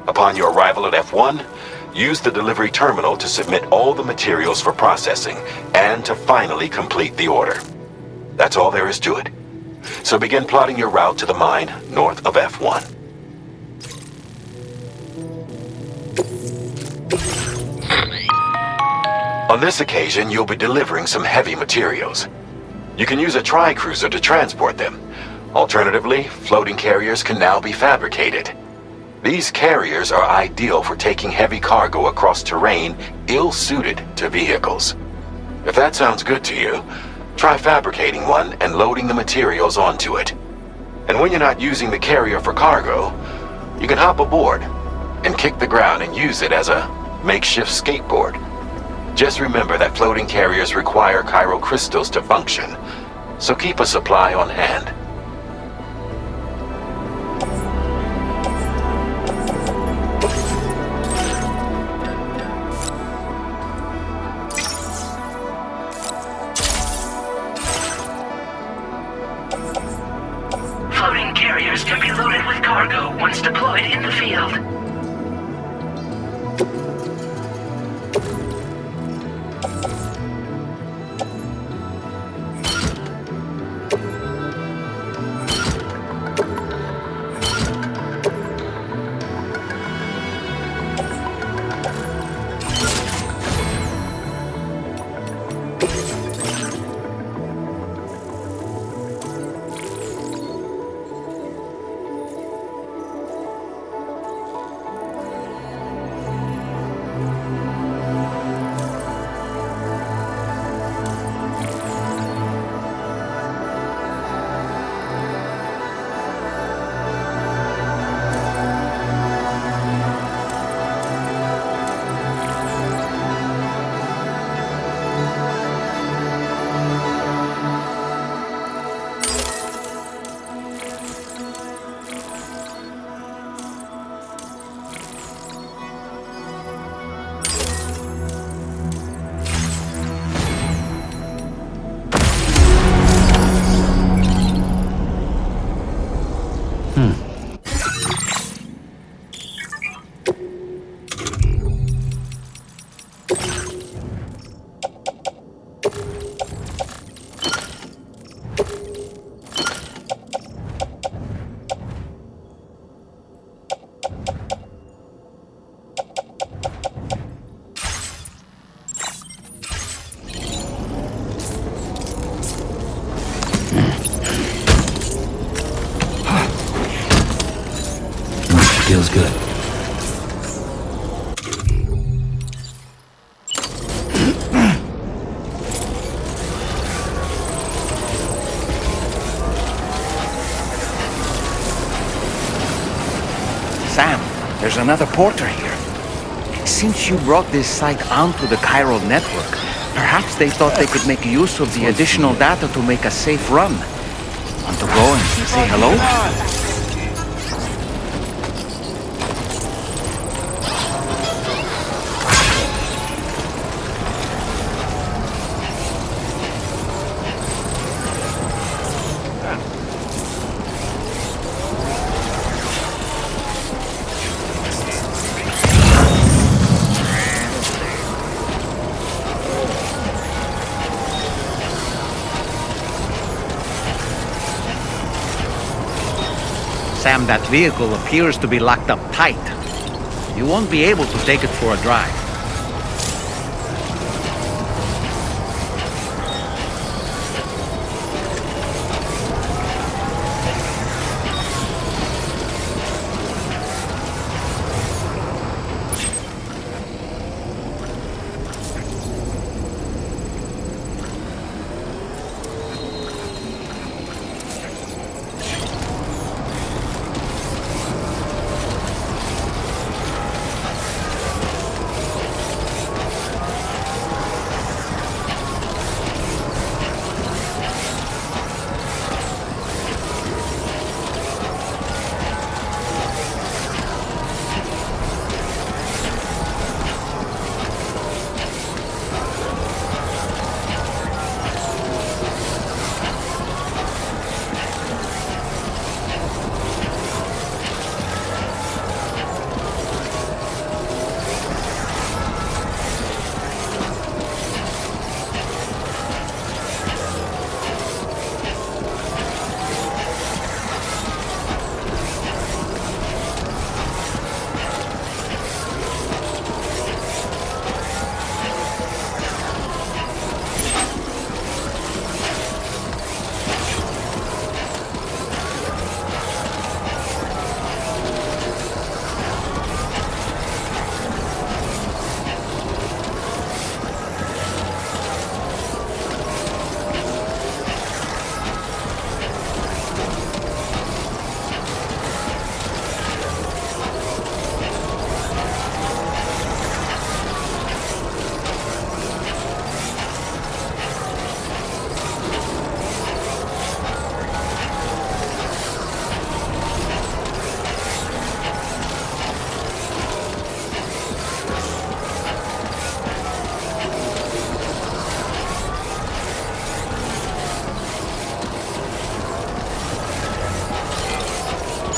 [SPEAKER 13] Upon your arrival at F1, use the delivery terminal to submit all the materials for processing and to finally complete the order. That's all there is to it. So begin plotting your route to the mine north of F1. On this occasion, you'll be delivering some heavy materials. You can use a tri-cruiser to transport them. Alternatively, floating carriers can now be fabricated. These carriers are ideal for taking heavy cargo across terrain ill-suited to vehicles. If that sounds good to you, try fabricating one and loading the materials onto it. And when you're not using the carrier for cargo, you can hop aboard and kick the ground and use it as a makeshift skateboard. Just remember that floating carriers require chiral crystals to function, so keep a supply on hand.
[SPEAKER 6] Floating carriers can be loaded with cargo once deployed in the field.
[SPEAKER 2] Feels good.
[SPEAKER 4] Sam, there's another porter here. Since you brought this site onto the chiral network, Perhaps they thought they could make use of the additional data to make a safe run. Want to go and say hello? Sam, that vehicle appears to be locked up tight. You won't be able to take it for a drive.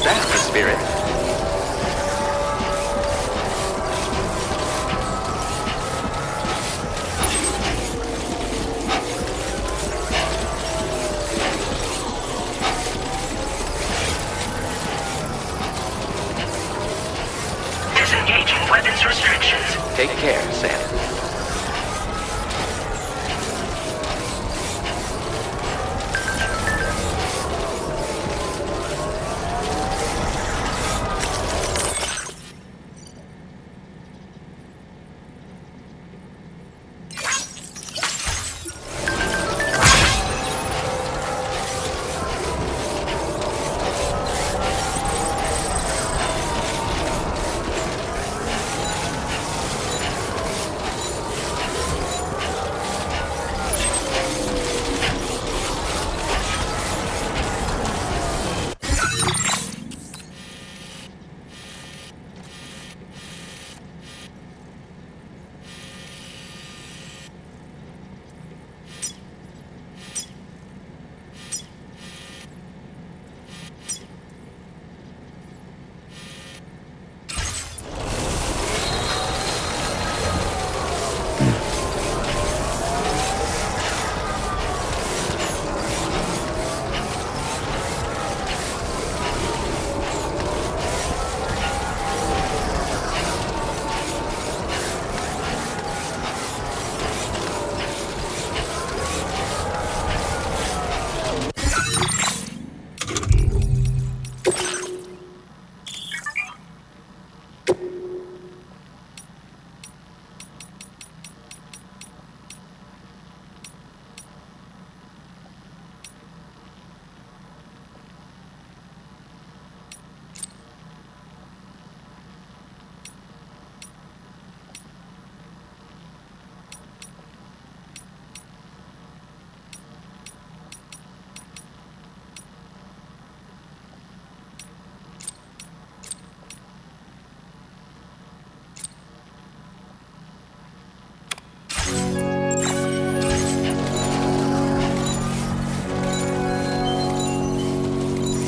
[SPEAKER 7] That's the spirit.
[SPEAKER 6] Disengaging weapons restrictions.
[SPEAKER 7] Take care, Sam.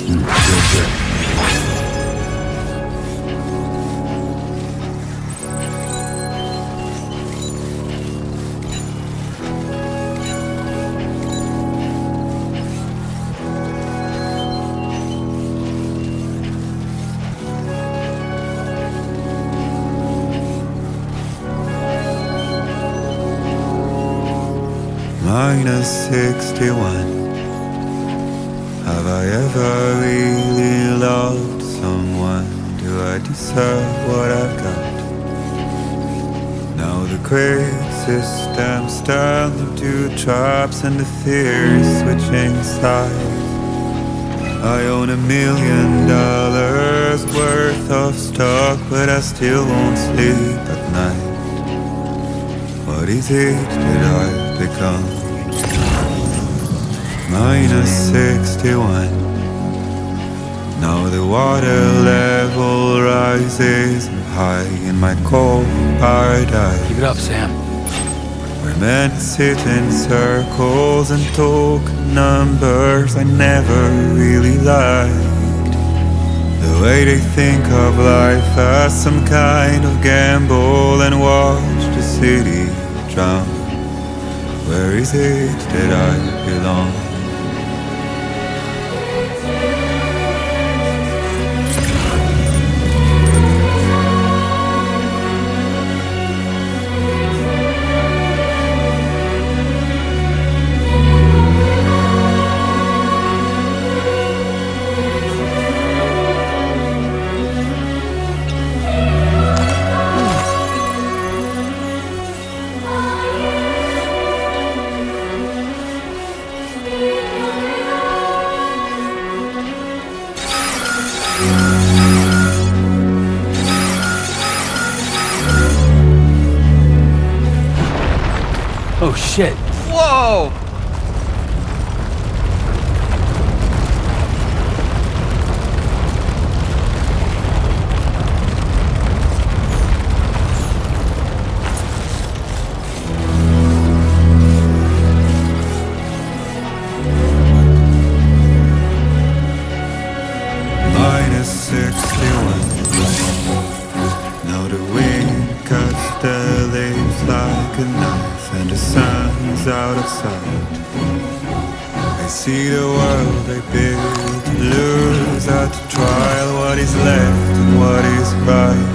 [SPEAKER 2] Feels good.
[SPEAKER 16] -61. Have I ever really loved someone? Do I deserve what I've got? Now the great systems turn into traps and the fear is switching sides. I own $1 million worth of stock, but I still won't sleep at night. What is it that I've become? -61. Now the water level rises high in my cold paradise.
[SPEAKER 2] Keep it up, Sam.
[SPEAKER 16] Where men sit in circles and talk numbers I never really liked. The way they think of life as some kind of gamble and watch the city drown. Where is it that I belong?
[SPEAKER 2] Oh shit.
[SPEAKER 4] Whoa!
[SPEAKER 16] -61. Now the wind cuts the leaves like a knife and the sun's out of sight. I see the world I built to lose at the trial. What is left and what is right?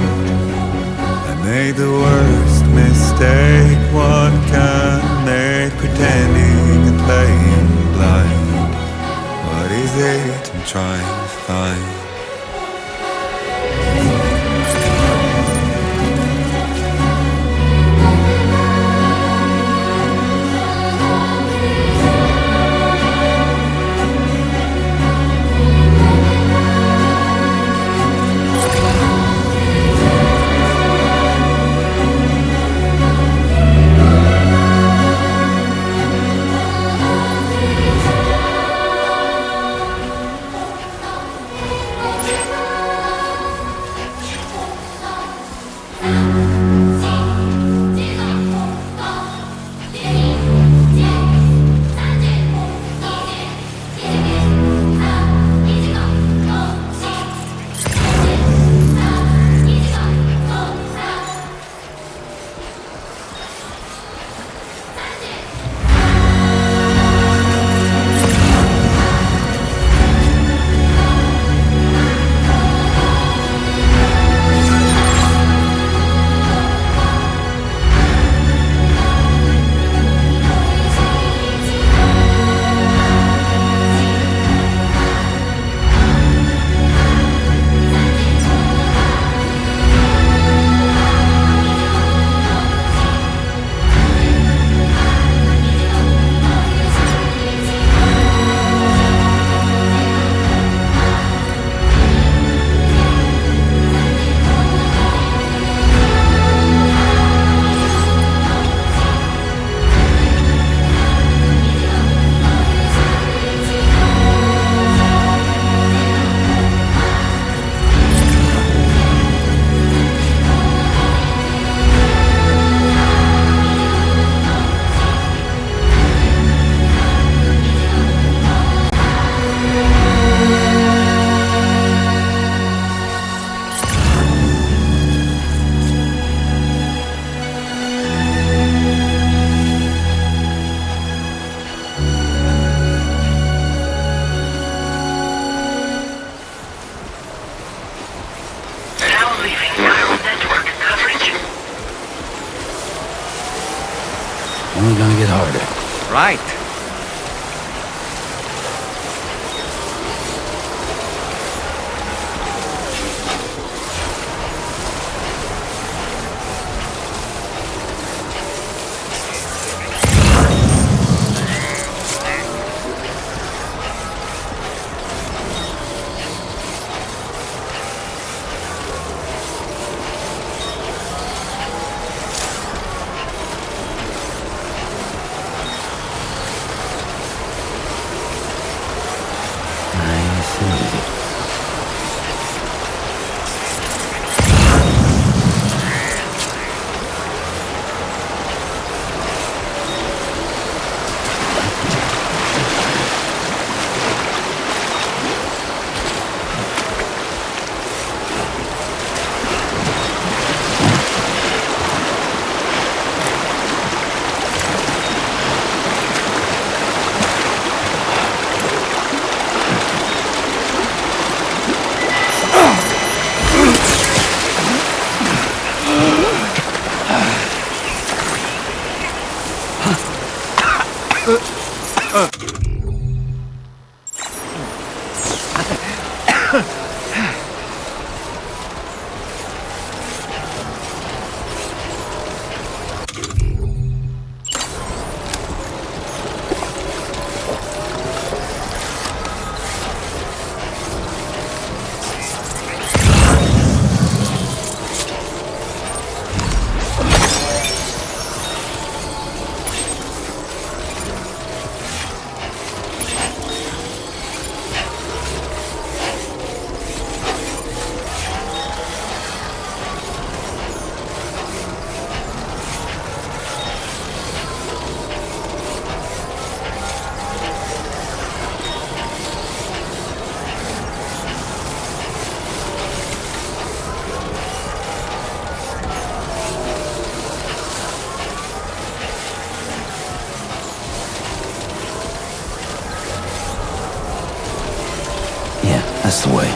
[SPEAKER 16] I made the worst mistake one can make, pretending and playing blind. What is it I'm trying to find?
[SPEAKER 2] harder.
[SPEAKER 4] Right.
[SPEAKER 2] That's the way.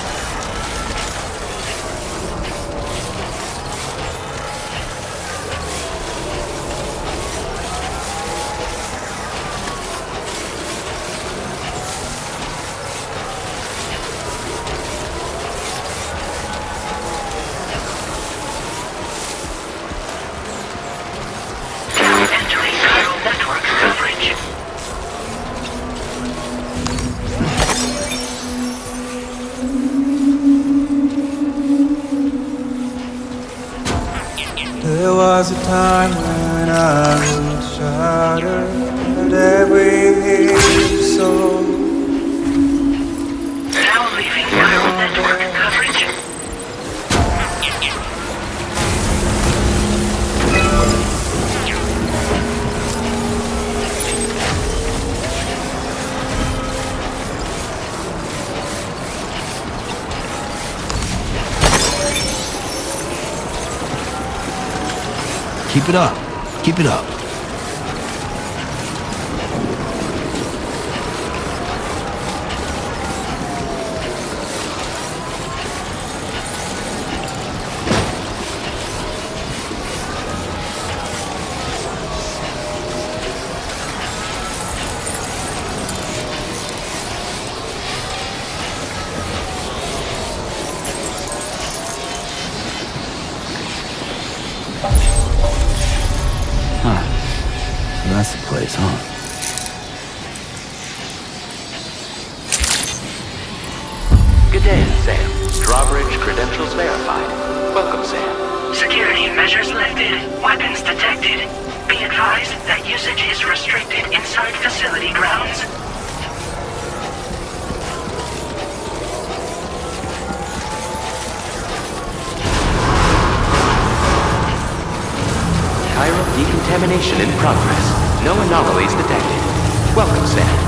[SPEAKER 6] Entering chiral network coverage.
[SPEAKER 9] There was a time when I would shudder at every soul.
[SPEAKER 6] Now leaving chiral network coverage.
[SPEAKER 2] Keep it up. Keep it up. That's the place, huh?
[SPEAKER 7] Good day, Sam. Drawbridge credentials verified. Welcome, Sam.
[SPEAKER 6] Security measures lifted. Weapons detected. Be advised that usage is restricted inside facility grounds.
[SPEAKER 7] Chiral decontamination in progress. No anomalies detected. Welcome, Sam.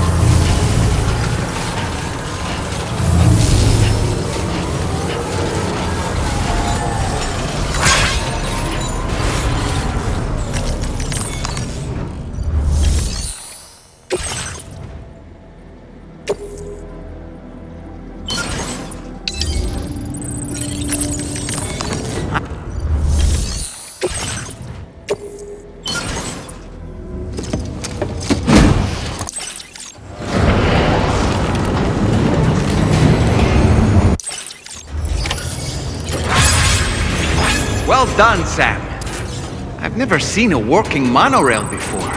[SPEAKER 4] Well done, Sam. I've never seen a working monorail before.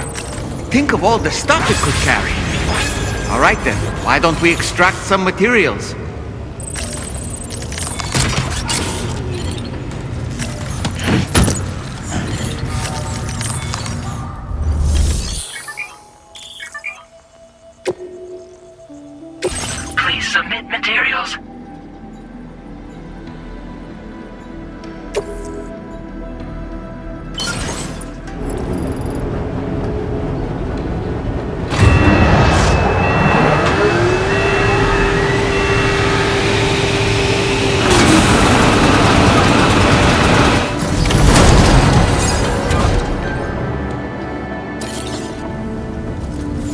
[SPEAKER 4] Think of all the stuff it could carry. All right then, why don't we extract some materials?
[SPEAKER 6] Please submit materials.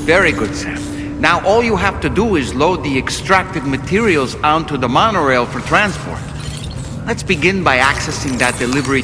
[SPEAKER 4] Very good, Sam. Now all you have to do is load the extracted materials onto the monorail for transport. Let's begin by accessing that delivery.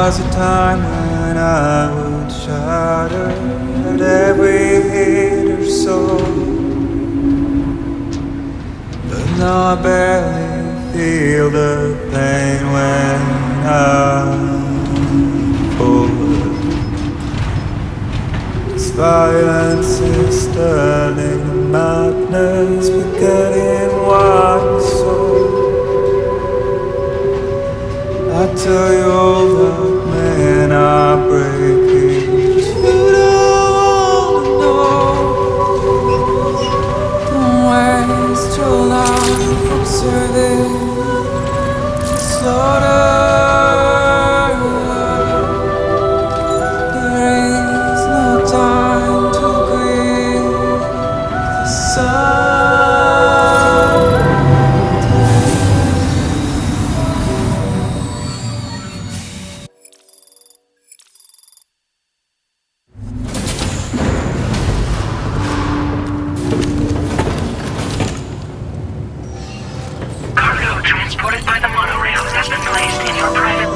[SPEAKER 9] was a time when I would shatter at every hit or so, but now I barely feel the pain when I fall. This violence is turning to madness, forgetting what is so. I tell you all that men are breaking, but you don't know. Don't waste your life observing the slaughter. There is no time to grieve the sun.
[SPEAKER 6] Cargo transported by the monorail has been placed in your private...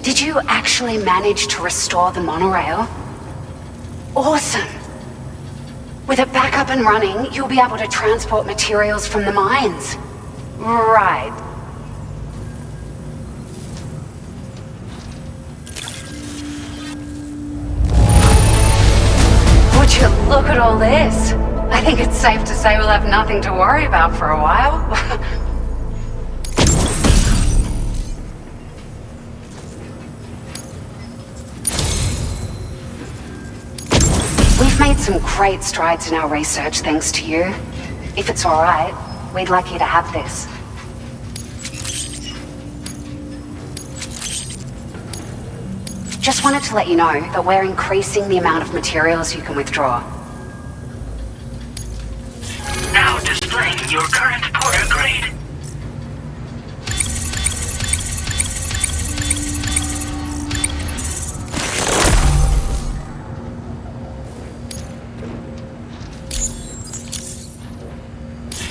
[SPEAKER 12] Did you actually manage to restore the monorail? Awesome! With it back up and running, you'll be able to transport materials from the mines. Right. Would you look at all this? I think it's safe to say we'll have nothing to worry about for a while. We've made some great strides in our research thanks to you. If it's alright, we'd like you to have this. Just wanted to let you know that we're increasing the amount of materials you can withdraw.
[SPEAKER 6] Now displaying your current porter grade.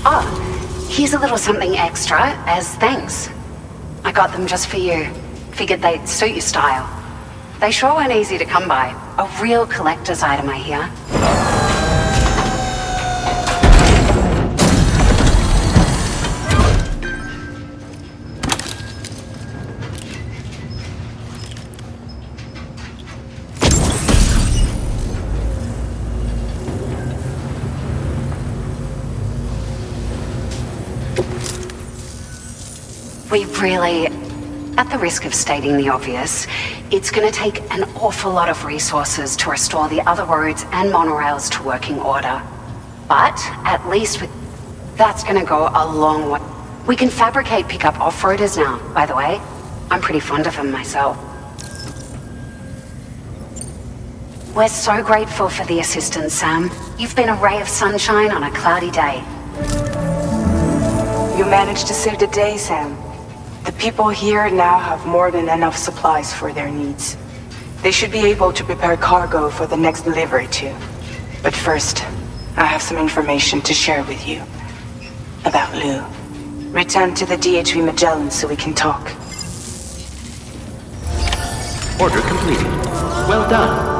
[SPEAKER 12] Oh, here's a little something extra as thanks. I got them just for you. Figured they'd suit your style. They sure weren't easy to come by. A real collector's item, I hear. We really, at the risk of stating the obvious, it's going to take an awful lot of resources to restore the other roads and monorails to working order. But at least that's going to go a long way. We can fabricate pickup off-roaders now, by the way. I'm pretty fond of them myself. We're so grateful for the assistance, Sam. You've been a ray of sunshine on a cloudy day.
[SPEAKER 17] You managed to save the day, Sam. The people here now have more than enough supplies for their needs. They should be able to prepare cargo for the next delivery too. But first, I have some information to share with you. About Lou. Return to the DHV Magellan so we can talk.
[SPEAKER 7] Order completed. Well done.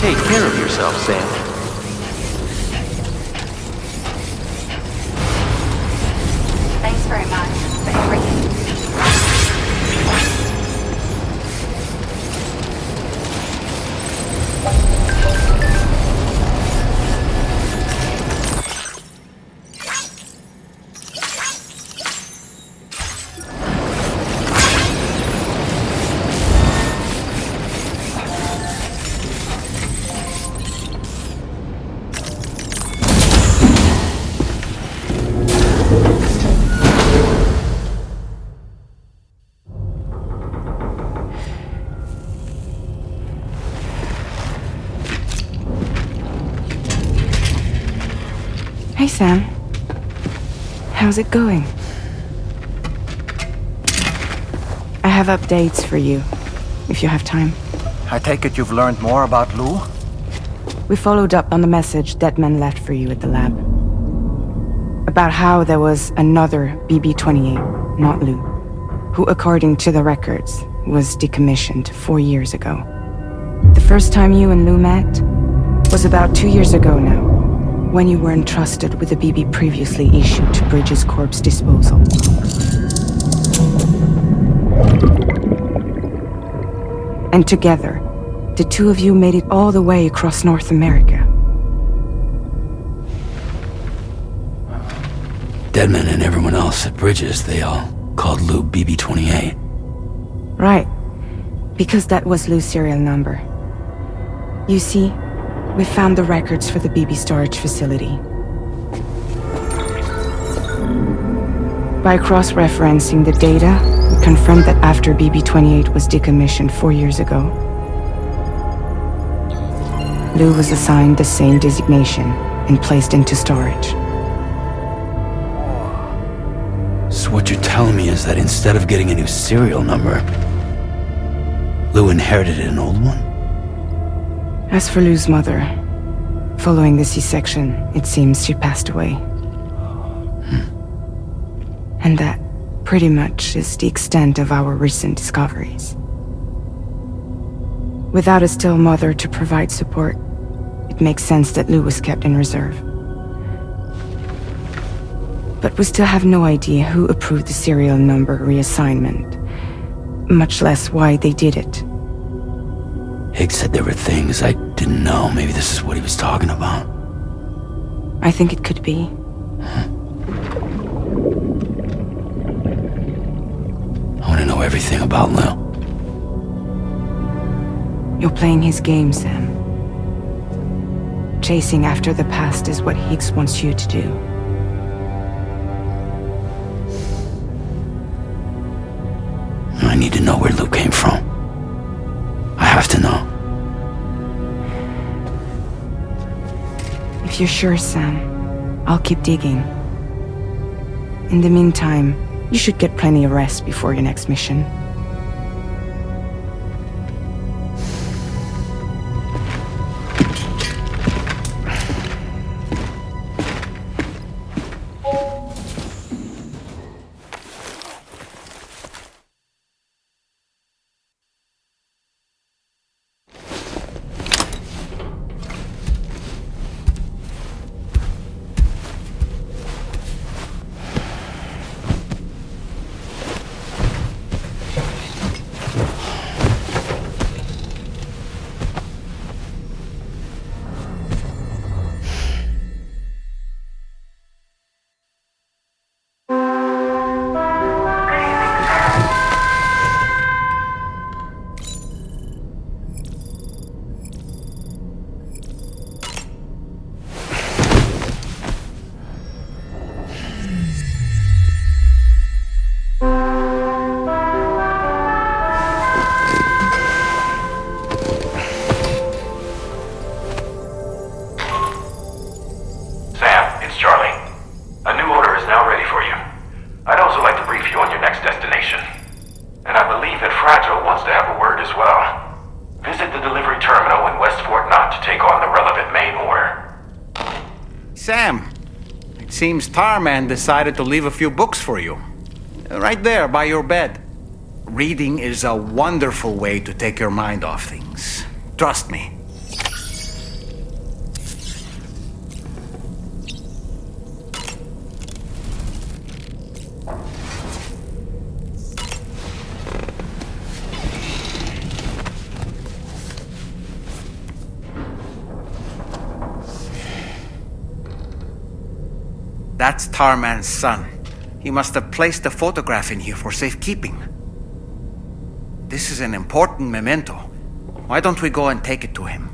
[SPEAKER 7] Take care of yourself, Sam.
[SPEAKER 12] Thanks very much for everything.
[SPEAKER 14] Hey, Sam. How's it going? I have updates for you, if you have time.
[SPEAKER 4] I take it you've learned more about Lou?
[SPEAKER 14] We followed up on the message Deadman left for you at the lab. About how there was another BB-28, not Lou, who, according to the records, was decommissioned 4 years ago. The first time you and Lou met was about 2 years ago now, when you were entrusted with the BB previously issued to Bridges Corp's disposal. And together, the two of you made it all the way across North America.
[SPEAKER 2] Deadman and everyone else at Bridges, they all called Lou BB-28.
[SPEAKER 14] Right. Because that was Lou's serial number. You see, we found the records for the BB storage facility. By cross-referencing the data, we confirmed that after BB-28 was decommissioned 4 years ago, Lou was assigned the same designation and placed into storage.
[SPEAKER 2] So what you're telling me is that instead of getting a new serial number, Lou inherited an old one?
[SPEAKER 14] As for Lou's mother, following the C-section, it seems she passed away. And that, pretty much, is the extent of our recent discoveries. Without a still mother to provide support, it makes sense that Lou was kept in reserve. But we still have no idea who approved the serial number reassignment, much less why they did it.
[SPEAKER 2] Higgs said there were things I didn't know. Maybe this is what he was talking about.
[SPEAKER 14] I think it could be.
[SPEAKER 2] I want to know everything about Lou.
[SPEAKER 14] You're playing his game, Sam. Chasing after the past is what Higgs wants you to do.
[SPEAKER 2] I need to know where Lou came from. I have to know.
[SPEAKER 14] If you're sure, Sam, I'll keep digging. In the meantime, you should get plenty of rest before your next mission.
[SPEAKER 4] Seems Tarman decided to leave a few books for you. Right there, by your bed. Reading is a wonderful way to take your mind off things. Trust me. That's Tarman's son. He must have placed a photograph in here for safekeeping. This is an important memento. Why don't we go and take it to him?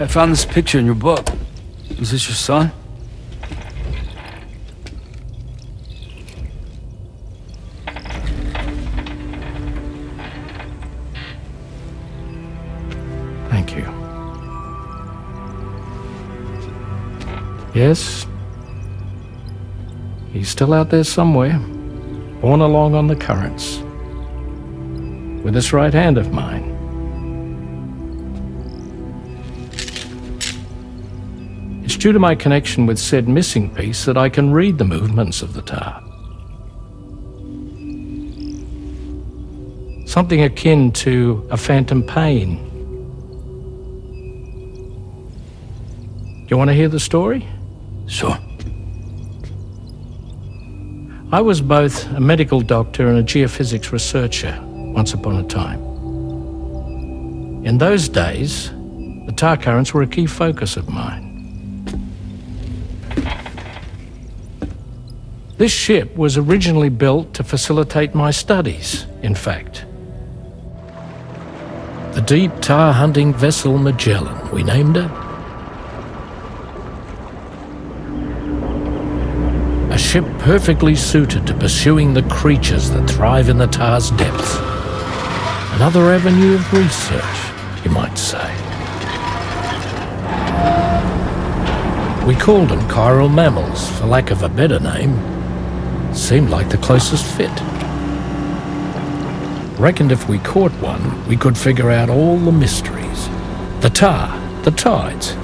[SPEAKER 2] I found this picture in your book. Is this your son?
[SPEAKER 3] Thank you. Yes. He's still out there somewhere, borne along on the currents, with this right hand of mine. It's due to my connection with said missing piece that I can read the movements of the tar. Something akin to a phantom pain. You want to hear the story?
[SPEAKER 2] Sure.
[SPEAKER 3] I was both a medical doctor and a geophysics researcher once upon a time. In those days, the tar currents were a key focus of mine. This ship was originally built to facilitate my studies, in fact. The deep tar hunting vessel Magellan, we named it. A ship perfectly suited to pursuing the creatures that thrive in the tar's depths. Another avenue of research, you might say. We called them chiral mammals, for lack of a better name. Seemed like the closest fit. Reckoned if we caught one, we could figure out all the mysteries. The tar, the tides,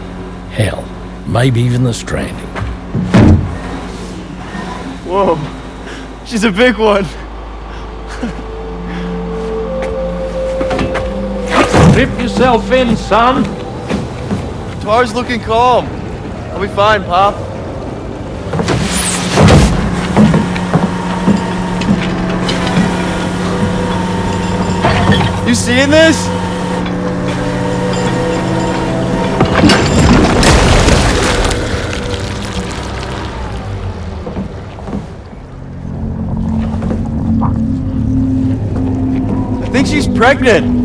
[SPEAKER 3] hell, maybe even the stranding.
[SPEAKER 18] Whoa, she's a big one.
[SPEAKER 3] Strip yourself in, son.
[SPEAKER 18] Tar's looking calm. I'll be fine, Pop. You seeing this? I think she's pregnant.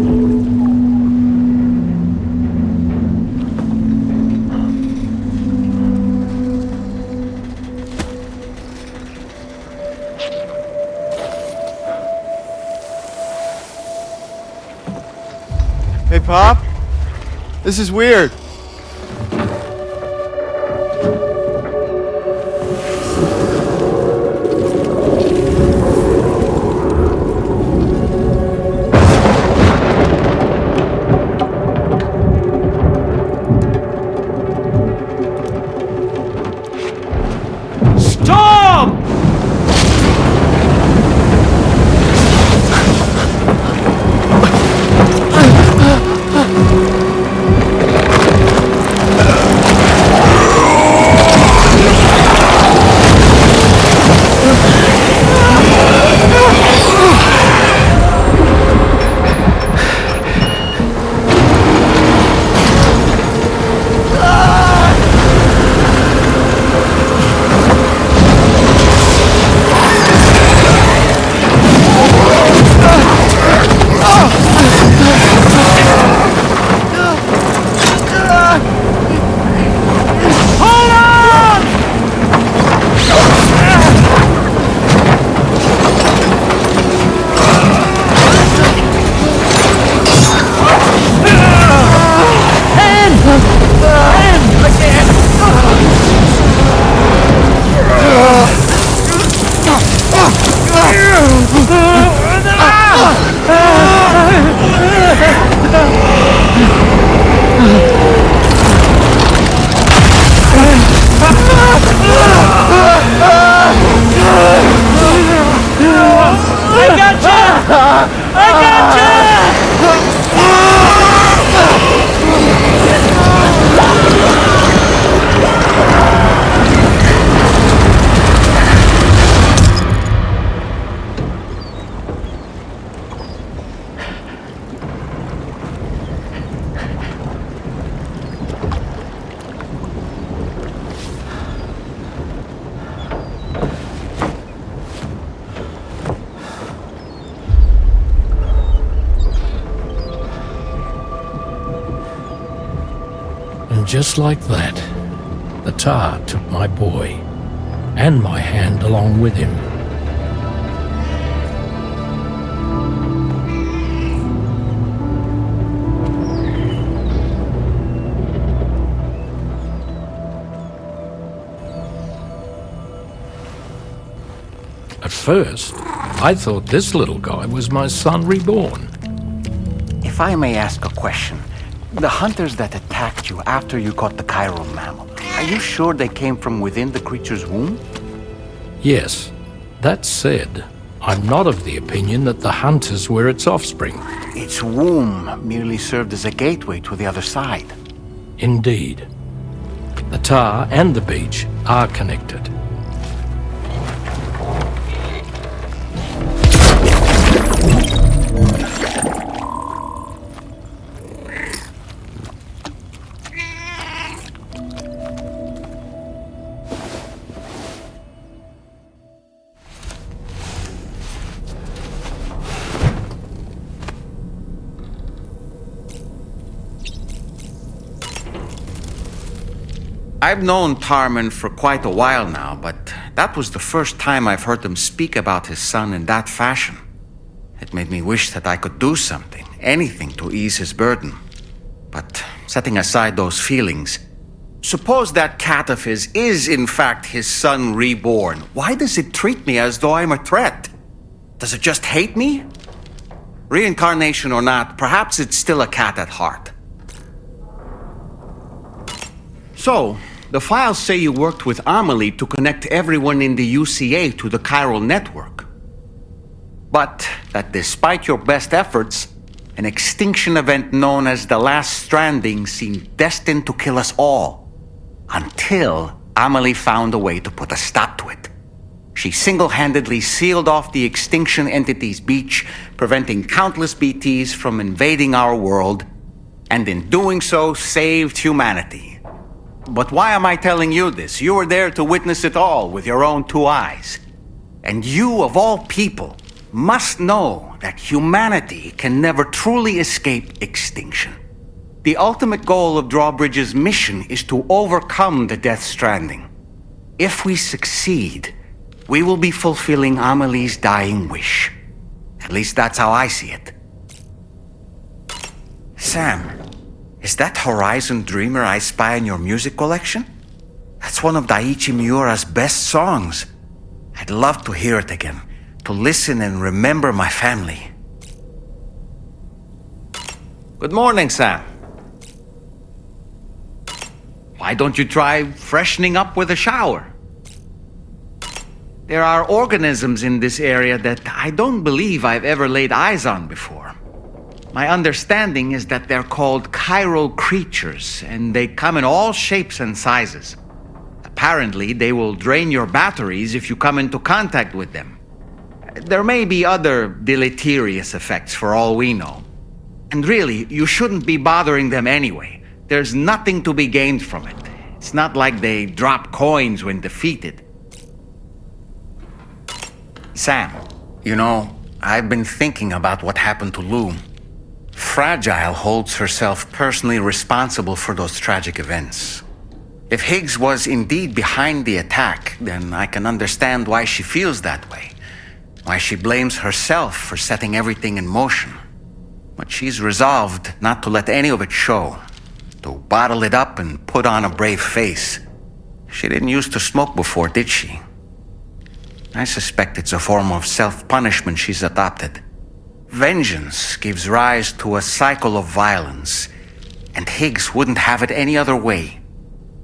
[SPEAKER 18] Hey, Pop? This is weird.
[SPEAKER 3] Storm! And just like that, the tar took my boy, and my hand along with him. At first, I thought this little guy was my son reborn.
[SPEAKER 4] If I may ask a question, the hunters that attacked you after you caught the chiral mammal, are you sure they came from within the creature's womb?
[SPEAKER 3] Yes. That said, I'm not of the opinion that the hunters were its offspring.
[SPEAKER 4] Its womb merely served as a gateway to the other side.
[SPEAKER 3] Indeed. The tar and the beach are connected.
[SPEAKER 4] I've known Tarman for quite a while now, but that was the first time I've heard him speak about his son in that fashion. It made me wish that I could do something, anything to ease his burden. But setting aside those feelings, suppose that cat of his is in fact his son reborn. Why does it treat me as though I'm a threat? Does it just hate me? Reincarnation or not, perhaps it's still a cat at heart. So, the files say you worked with Amelie to connect everyone in the UCA to the chiral network. But that despite your best efforts, an extinction event known as the Last Stranding seemed destined to kill us all. Until Amelie found a way to put a stop to it. She single-handedly sealed off the extinction entity's beach, preventing countless BTs from invading our world, and in doing so saved humanity. But why am I telling you this? You were there to witness it all with your own two eyes. And you, of all people, must know that humanity can never truly escape extinction. The ultimate goal of Drawbridge's mission is to overcome the Death Stranding. If we succeed, we will be fulfilling Amelie's dying wish. At least that's how I see it. Sam. Is that Horizon Dreamer I spy in your music collection? That's one of Daiichi Miura's best songs. I'd love to hear it again, to listen and remember my family. Good morning, Sam. Why don't you try freshening up with a shower? There are organisms in this area that I don't believe I've ever laid eyes on before. My understanding is that they're called chiral creatures, and they come in all shapes and sizes. Apparently, they will drain your batteries if you come into contact with them. There may be other deleterious effects for all we know. And really, you shouldn't be bothering them anyway. There's nothing to be gained from it. It's not like they drop coins when defeated. Sam, you know, I've been thinking about what happened to Lou. Fragile holds herself personally responsible for those tragic events. If Higgs was indeed behind the attack, then I can understand why she feels that way. Why she blames herself for setting everything in motion. But she's resolved not to let any of it show. To bottle it up and put on a brave face. She didn't used to smoke before, did she? I suspect it's a form of self-punishment she's adopted. Vengeance gives rise to a cycle of violence, and Higgs wouldn't have it any other way.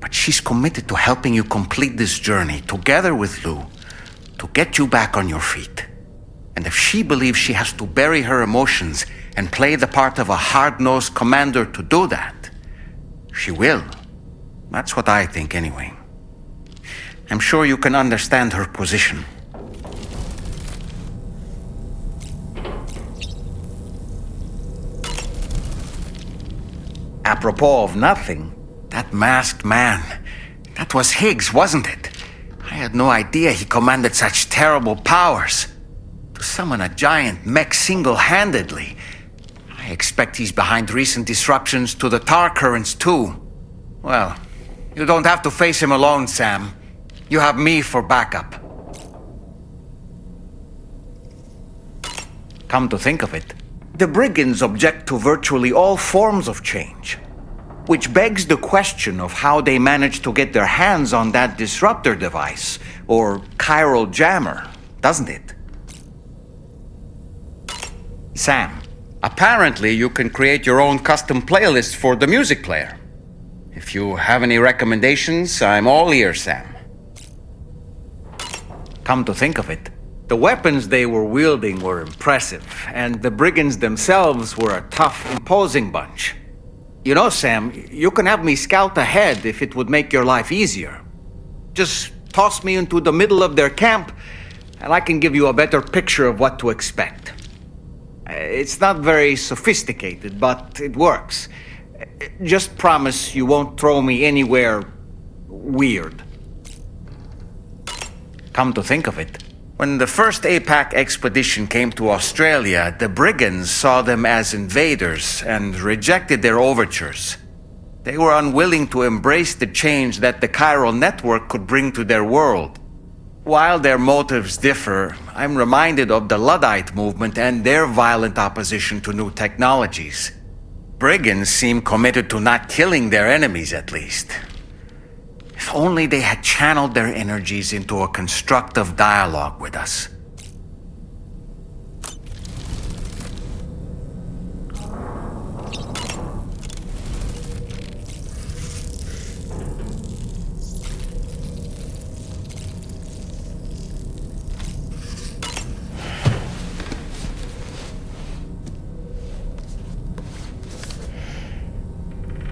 [SPEAKER 4] But she's committed to helping you complete this journey, together with Lou, to get you back on your feet. And if she believes she has to bury her emotions and play the part of a hard-nosed commander to do that, she will. That's what I think, anyway. I'm sure you can understand her position. Apropos of nothing, that masked man, that was Higgs, wasn't it? I had no idea he commanded such terrible powers. To summon a giant mech single-handedly, I expect he's behind recent disruptions to the tar currents too. Well, you don't have to face him alone, Sam. You have me for backup. Come to think of it, the brigands object to virtually all forms of change. Which begs the question of how they managed to get their hands on that disruptor device, or chiral jammer, doesn't it? Sam, apparently you can create your own custom playlist for the music player. If you have any recommendations, I'm all ears, Sam. Come to think of it, the weapons they were wielding were impressive, and the brigands themselves were a tough, imposing bunch. You know, Sam, you can have me scout ahead if it would make your life easier. Just toss me into the middle of their camp, and I can give you a better picture of what to expect. It's not very sophisticated, but it works. Just promise you won't throw me anywhere weird. Come to think of it, when the first APAC expedition came to Australia, the brigands saw them as invaders and rejected their overtures. They were unwilling to embrace the change that the chiral network could bring to their world. While their motives differ, I'm reminded of the Luddite movement and their violent opposition to new technologies. Brigands seem committed to not killing their enemies, at least. If only they had channeled their energies into a constructive dialogue with us.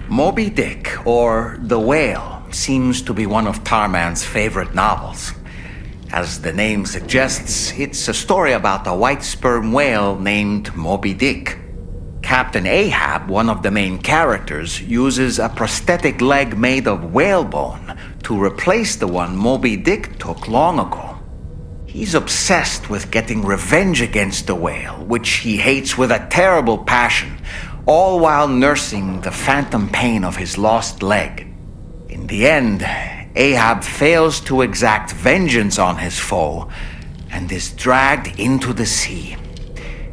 [SPEAKER 4] Moby Dick, or The Whale, seems to be one of Tarman's favorite novels. As the name suggests, it's a story about a white sperm whale named Moby Dick. Captain Ahab, one of the main characters, uses a prosthetic leg made of whalebone to replace the one Moby Dick took long ago. He's obsessed with getting revenge against the whale, which he hates with a terrible passion, all while nursing the phantom pain of his lost leg. In the end, Ahab fails to exact vengeance on his foe and is dragged into the sea.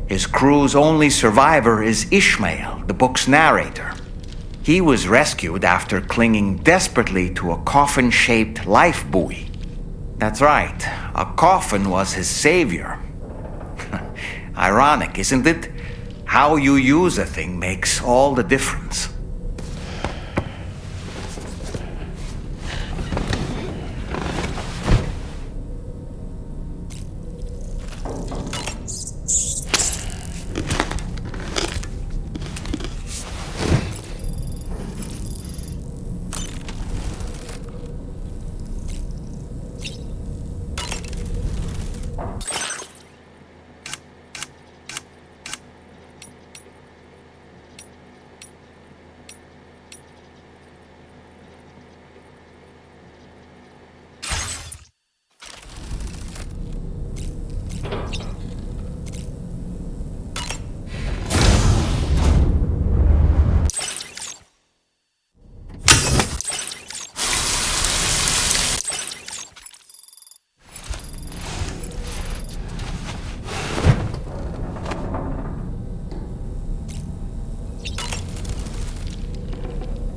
[SPEAKER 4] His crew's only survivor is Ishmael, the book's narrator. He was rescued after clinging desperately to a coffin-shaped life buoy. That's right, a coffin was his savior. Ironic, isn't it? How you use a thing makes all the difference.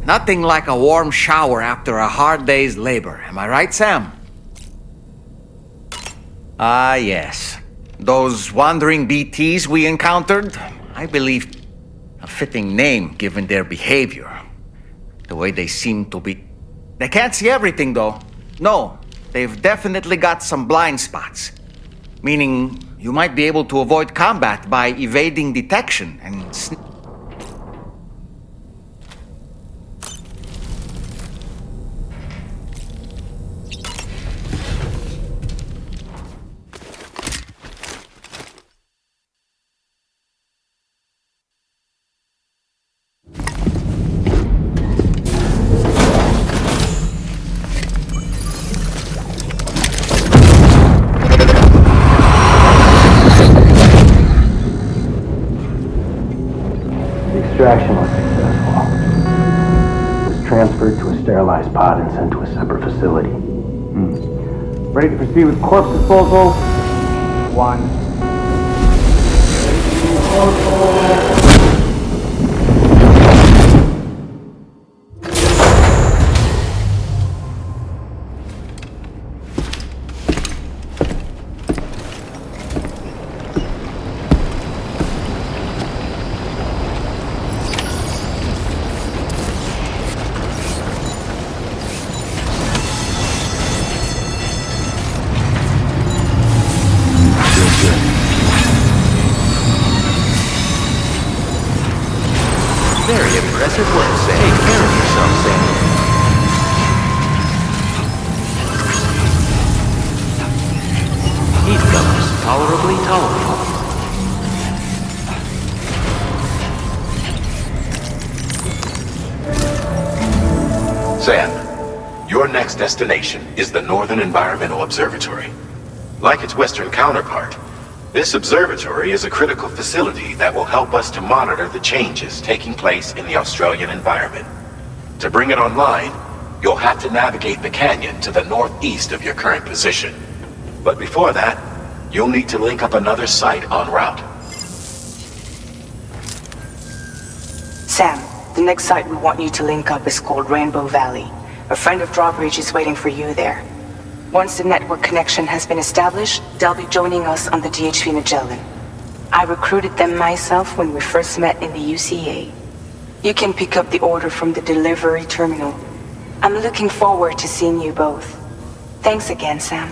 [SPEAKER 4] Nothing like a warm shower after a hard day's labor, am I right, Sam? Ah, yes. Those wandering BTs we encountered, I believe a fitting name given their behavior. The way they seem to be... They can't see everything, though. No, they've definitely got some blind spots. Meaning, you might be able to avoid combat by evading detection and...
[SPEAKER 10] Extraction was successful. This
[SPEAKER 7] transferred to a sterilized pod and sent to a separate facility.
[SPEAKER 19] Ready to proceed with corpse disposal? 1.
[SPEAKER 7] Very impressive work, Sam. Take care of yourself, Sam. Heat levels tolerably tolerable.
[SPEAKER 13] Sam, your next destination is the Northern Environmental Observatory. Like its Western counterpart, this observatory is a critical facility that will help us to monitor the changes taking place in the Australian environment. To bring it online, you'll have to navigate the canyon to the northeast of your current position. But before that, you'll need to link up another site en route.
[SPEAKER 17] Sam, the next site we want you to link up is called Rainbow Valley. A friend of Drawbridge is waiting for you there. Once the network connection has been established, they'll be joining us on the DHV Magellan. I recruited them myself when we first met in the UCA. You can pick up the order from the delivery terminal. I'm looking forward to seeing you both. Thanks again, Sam.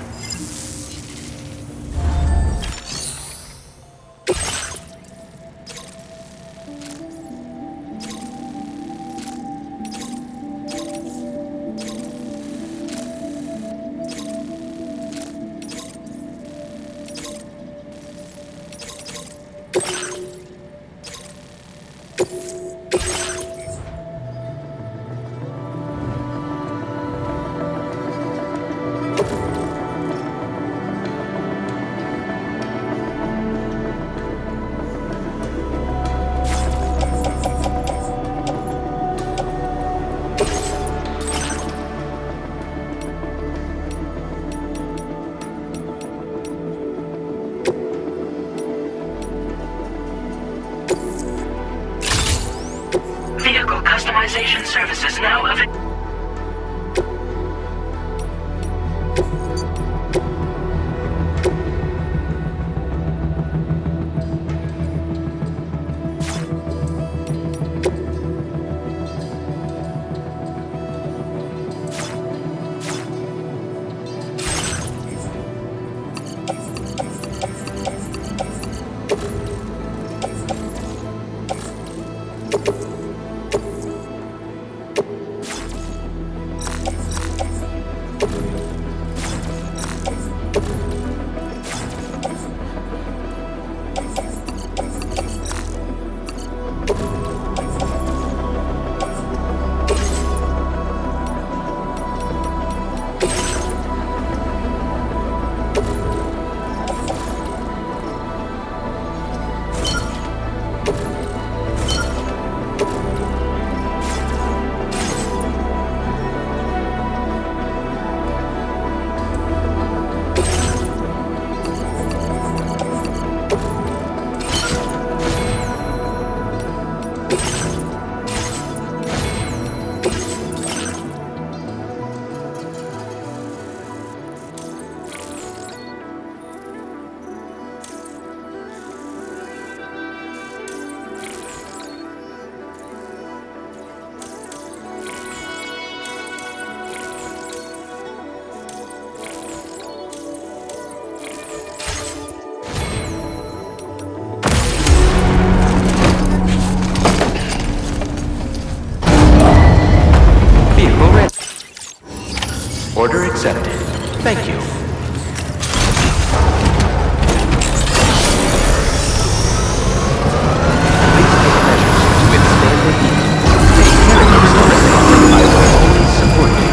[SPEAKER 6] Vehicle customization services now available.
[SPEAKER 7] Order accepted. Thank you. Please take measures to withstand the heat. Take care of yourself, Sam. I will always support you.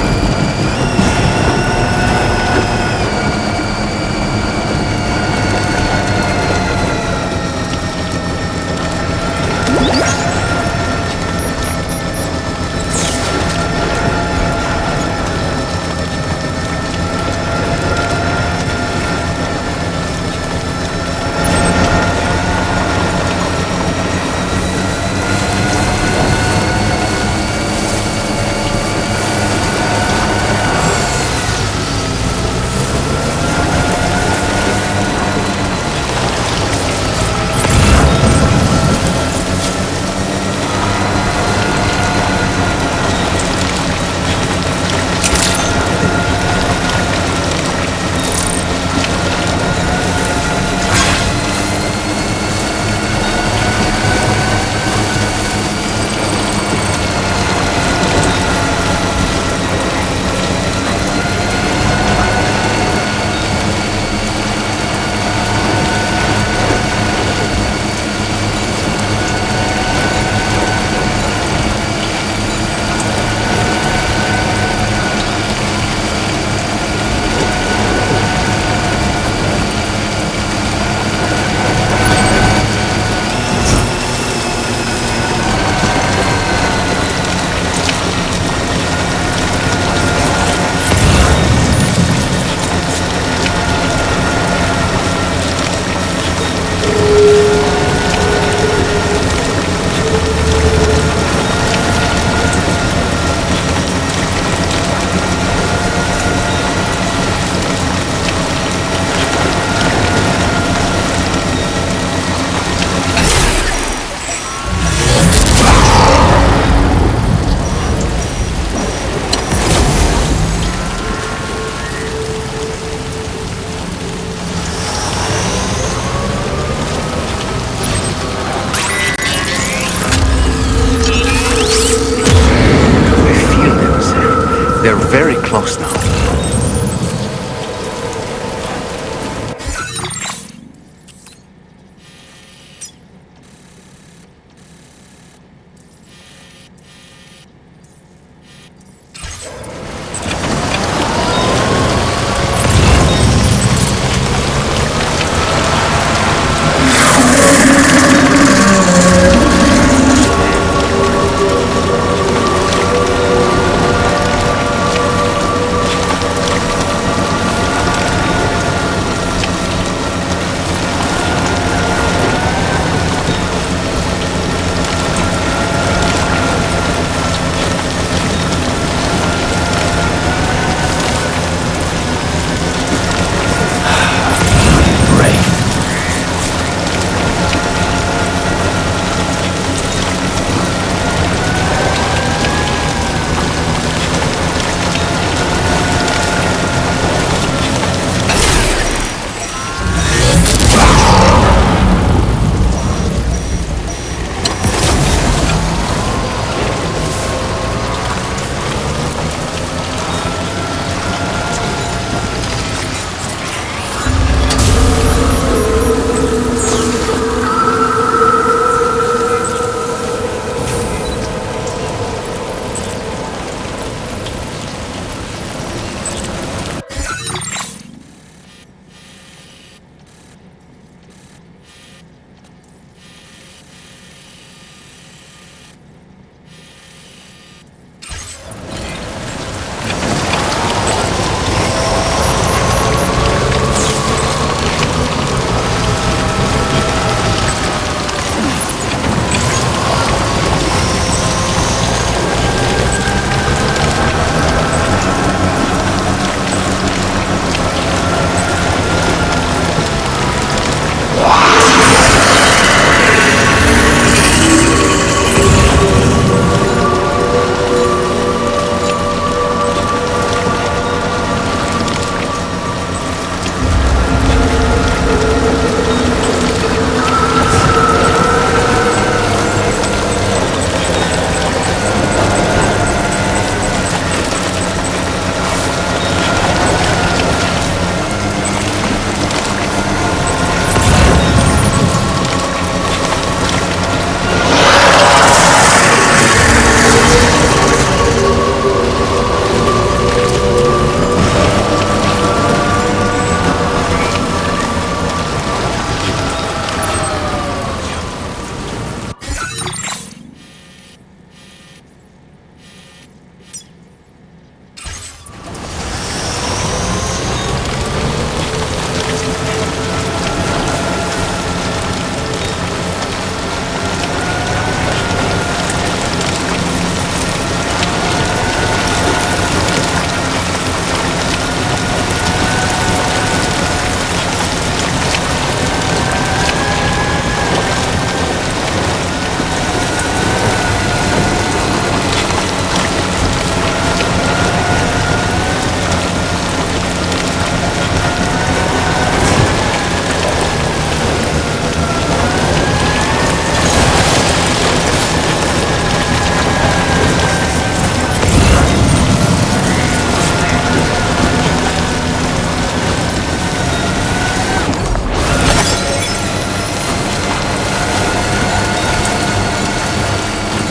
[SPEAKER 4] close now.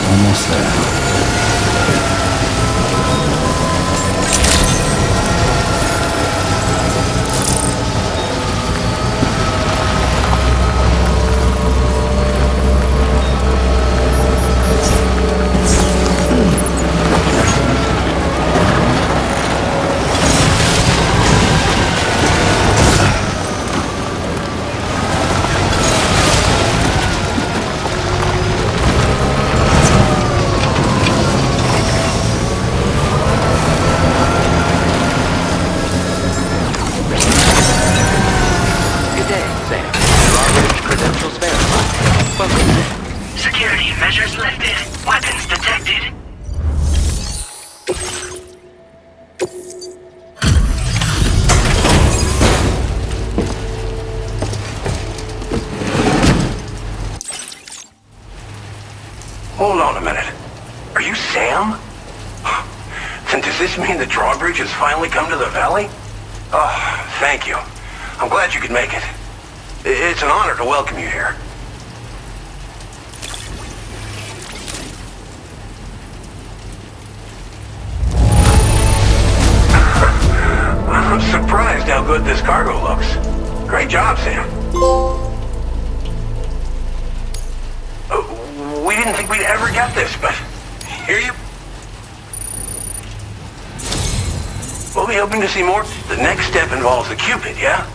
[SPEAKER 2] Almost there.
[SPEAKER 6] Security measures lifted. Weapons detected.
[SPEAKER 5] Hold on a minute. Are you Sam? Listen, does this mean the drawbridge has finally come to the valley? Oh, thank you. I'm glad you could make it. It's an honor to welcome you here. I'm surprised how good this cargo looks. Great job, Sam. We didn't think we'd ever get this, but here you... We'll be hoping to see more. The next step involves the Cupid, yeah?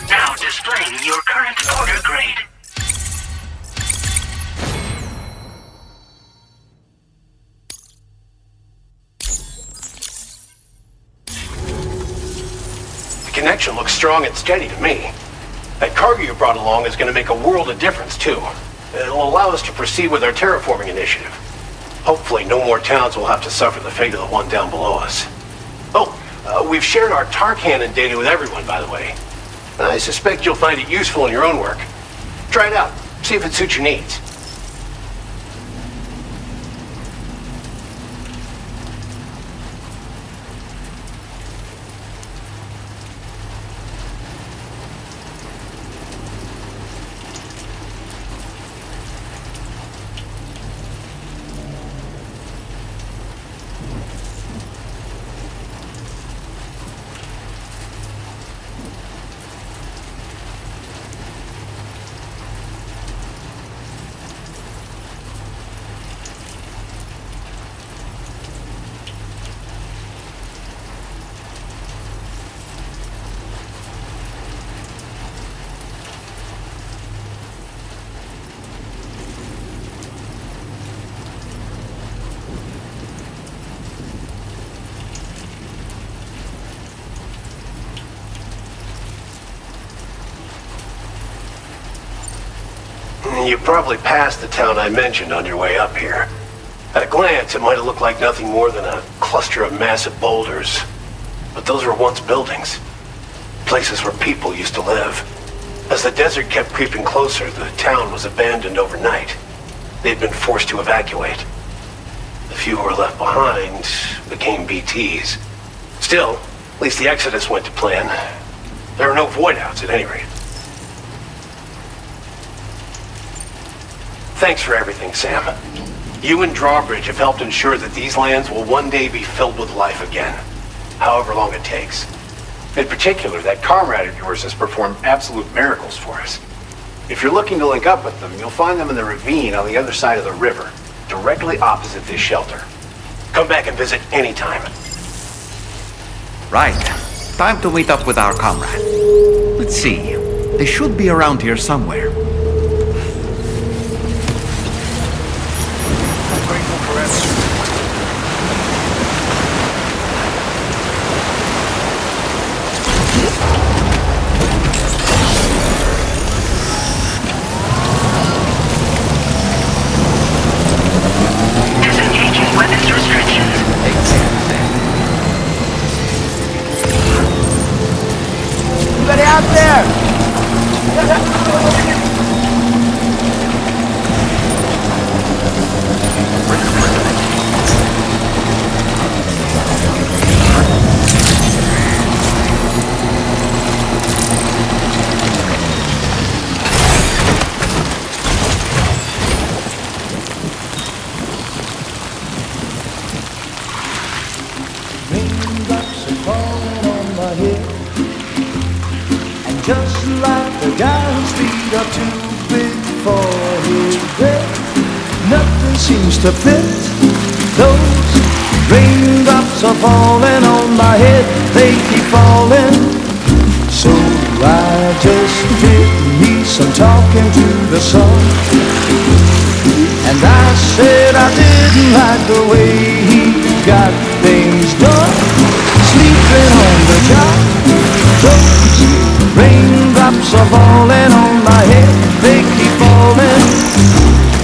[SPEAKER 6] Now displaying your current order grade.
[SPEAKER 20] The connection looks strong and steady to me. That cargo you brought along is going to make a world of difference, too. It'll allow us to proceed with our terraforming initiative. Hopefully, no more towns will have to suffer the fate of the one down below us. Oh, we've shared our tar cannon data with everyone, by the way. I suspect you'll find it useful in your own work. Try it out. See if it suits your needs. You probably passed the town I mentioned on your way up here. At a glance, it might have looked like nothing more than a cluster of massive boulders. But those were once buildings. Places where people used to live. As the desert kept creeping closer, the town was abandoned overnight. They'd been forced to evacuate. The few who were left behind became BTs. Still, at least the exodus went to plan. There are no void-outs at any rate. Thanks for everything, Sam. You and Drawbridge have helped ensure that these lands will one day be filled with life again, however long it takes. In particular, that comrade of yours has performed absolute miracles for us. If you're looking to link up with them, you'll find them in the ravine on the other side of the river, directly opposite this shelter. Come back and visit anytime.
[SPEAKER 4] Right. Time to meet up with our comrade. Let's see. They should be around here somewhere.
[SPEAKER 6] Disengaging weapons restrictions.
[SPEAKER 9] Anybody out there?
[SPEAKER 21] Raindrops are falling on my head, and just like the guy whose feet are too big for his bed, nothing seems to fit those Raindrops are falling on my head, they keep falling. So I just did me some talking to the sun. And I said I didn't like the way he got things done. Sleeping on the job, those raindrops are falling on my head, they keep falling.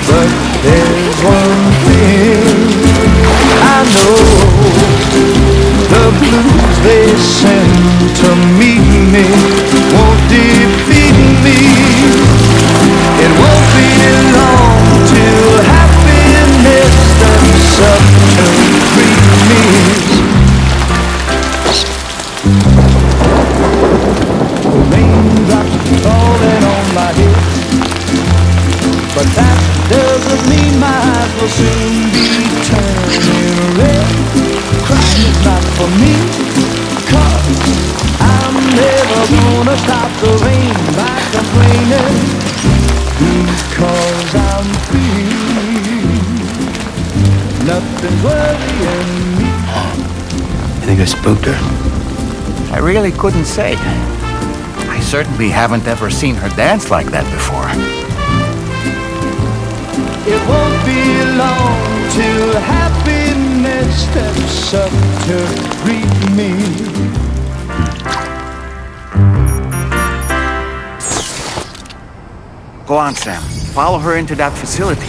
[SPEAKER 21] But there's one thing I know, the blues they send to meet me won't defeat me. It won't be long till happiness steps up to greet me. Raindrops falling on my head, but that doesn't mean my eyes will soon be turning red. Crying is not for me, 'cause I'm never gonna stop the rain by complaining, because I'm free. Nothing's worrying me.
[SPEAKER 2] You think I spooked her?
[SPEAKER 4] I really couldn't say. I certainly haven't ever seen her dance like that before.
[SPEAKER 21] It won't be long till happiness steps up to greet me.
[SPEAKER 4] Go on, Sam. Follow her into that facility.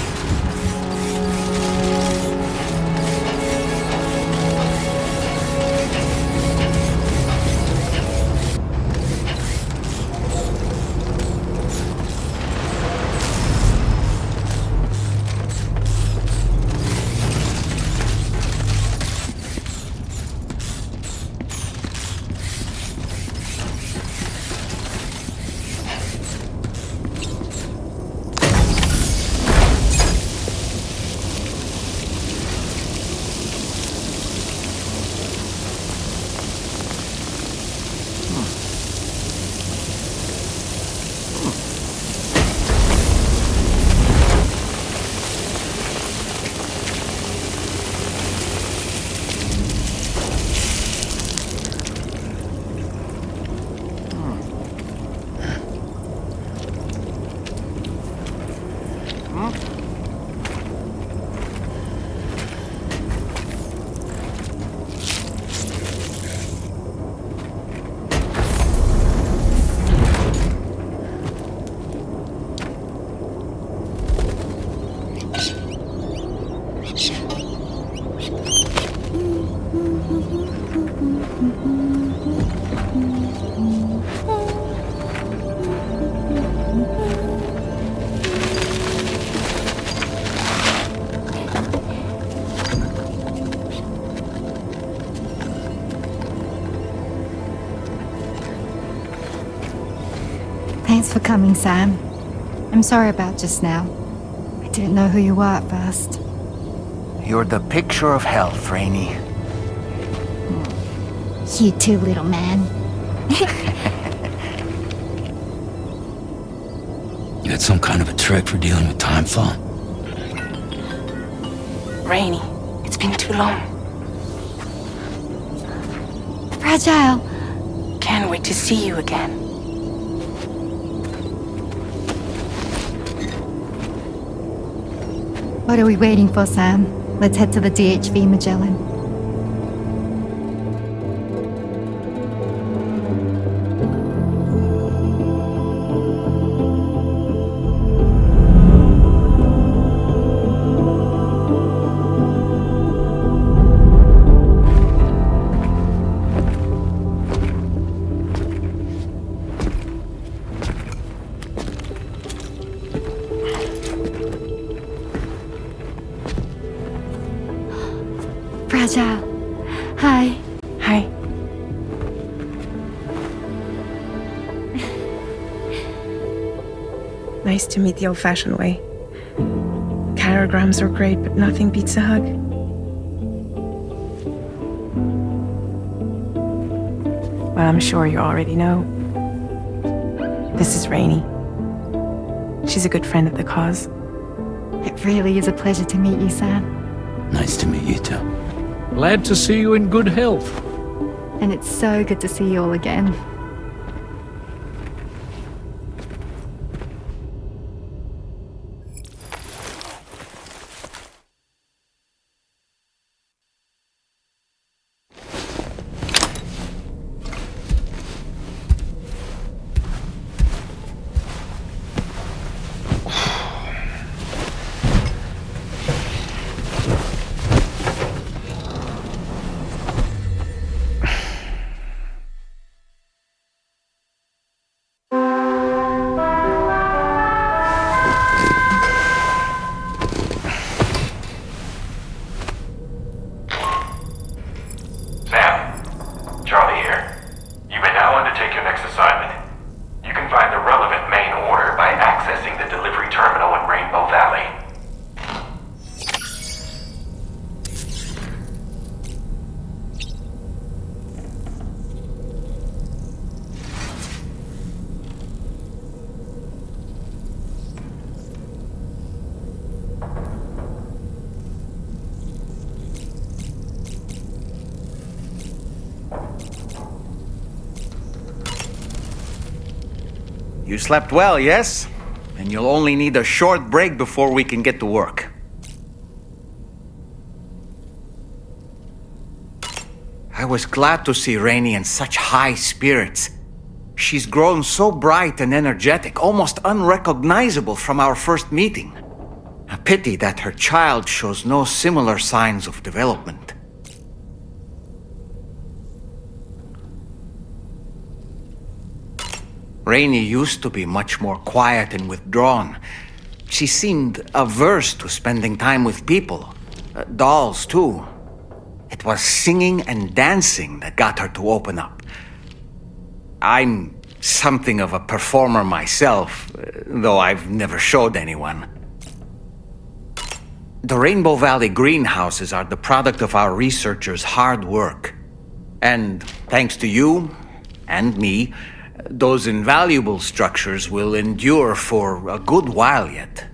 [SPEAKER 1] Thanks for coming, Sam. I'm sorry about just now. I didn't know who you were at first.
[SPEAKER 4] You're the picture of health, Rainey.
[SPEAKER 1] You too, little man.
[SPEAKER 2] You got some kind of a trick for dealing with time fall?
[SPEAKER 22] Rainey, it's been too long.
[SPEAKER 1] Fragile.
[SPEAKER 22] Can't wait to see you again.
[SPEAKER 1] What are we waiting for, Sam? Let's head to the DHV Magellan. Fragile. Hi.
[SPEAKER 14] Hi. Nice to meet the old-fashioned way. Carograms are great, but nothing beats a hug. Well, I'm sure you already know. This is Rainey. She's a good friend of the cause.
[SPEAKER 1] It really is a pleasure to meet you, Sam.
[SPEAKER 2] Nice to meet you too.
[SPEAKER 3] Glad to see you in good health.
[SPEAKER 1] And it's so good to see you all again.
[SPEAKER 4] You slept well, yes? And you'll only need a short break before we can get to work. I was glad to see Rainey in such high spirits. She's grown so bright and energetic, almost unrecognizable from our first meeting. A pity that her child shows no similar signs of development. Rainey used to be much more quiet and withdrawn. She seemed averse to spending time with people. Dolls, too. It was singing and dancing that got her to open up. I'm something of a performer myself, though I've never showed anyone. The Rainbow Valley greenhouses are the product of our researchers' hard work. And thanks to you and me, those invaluable structures will endure for a good while yet.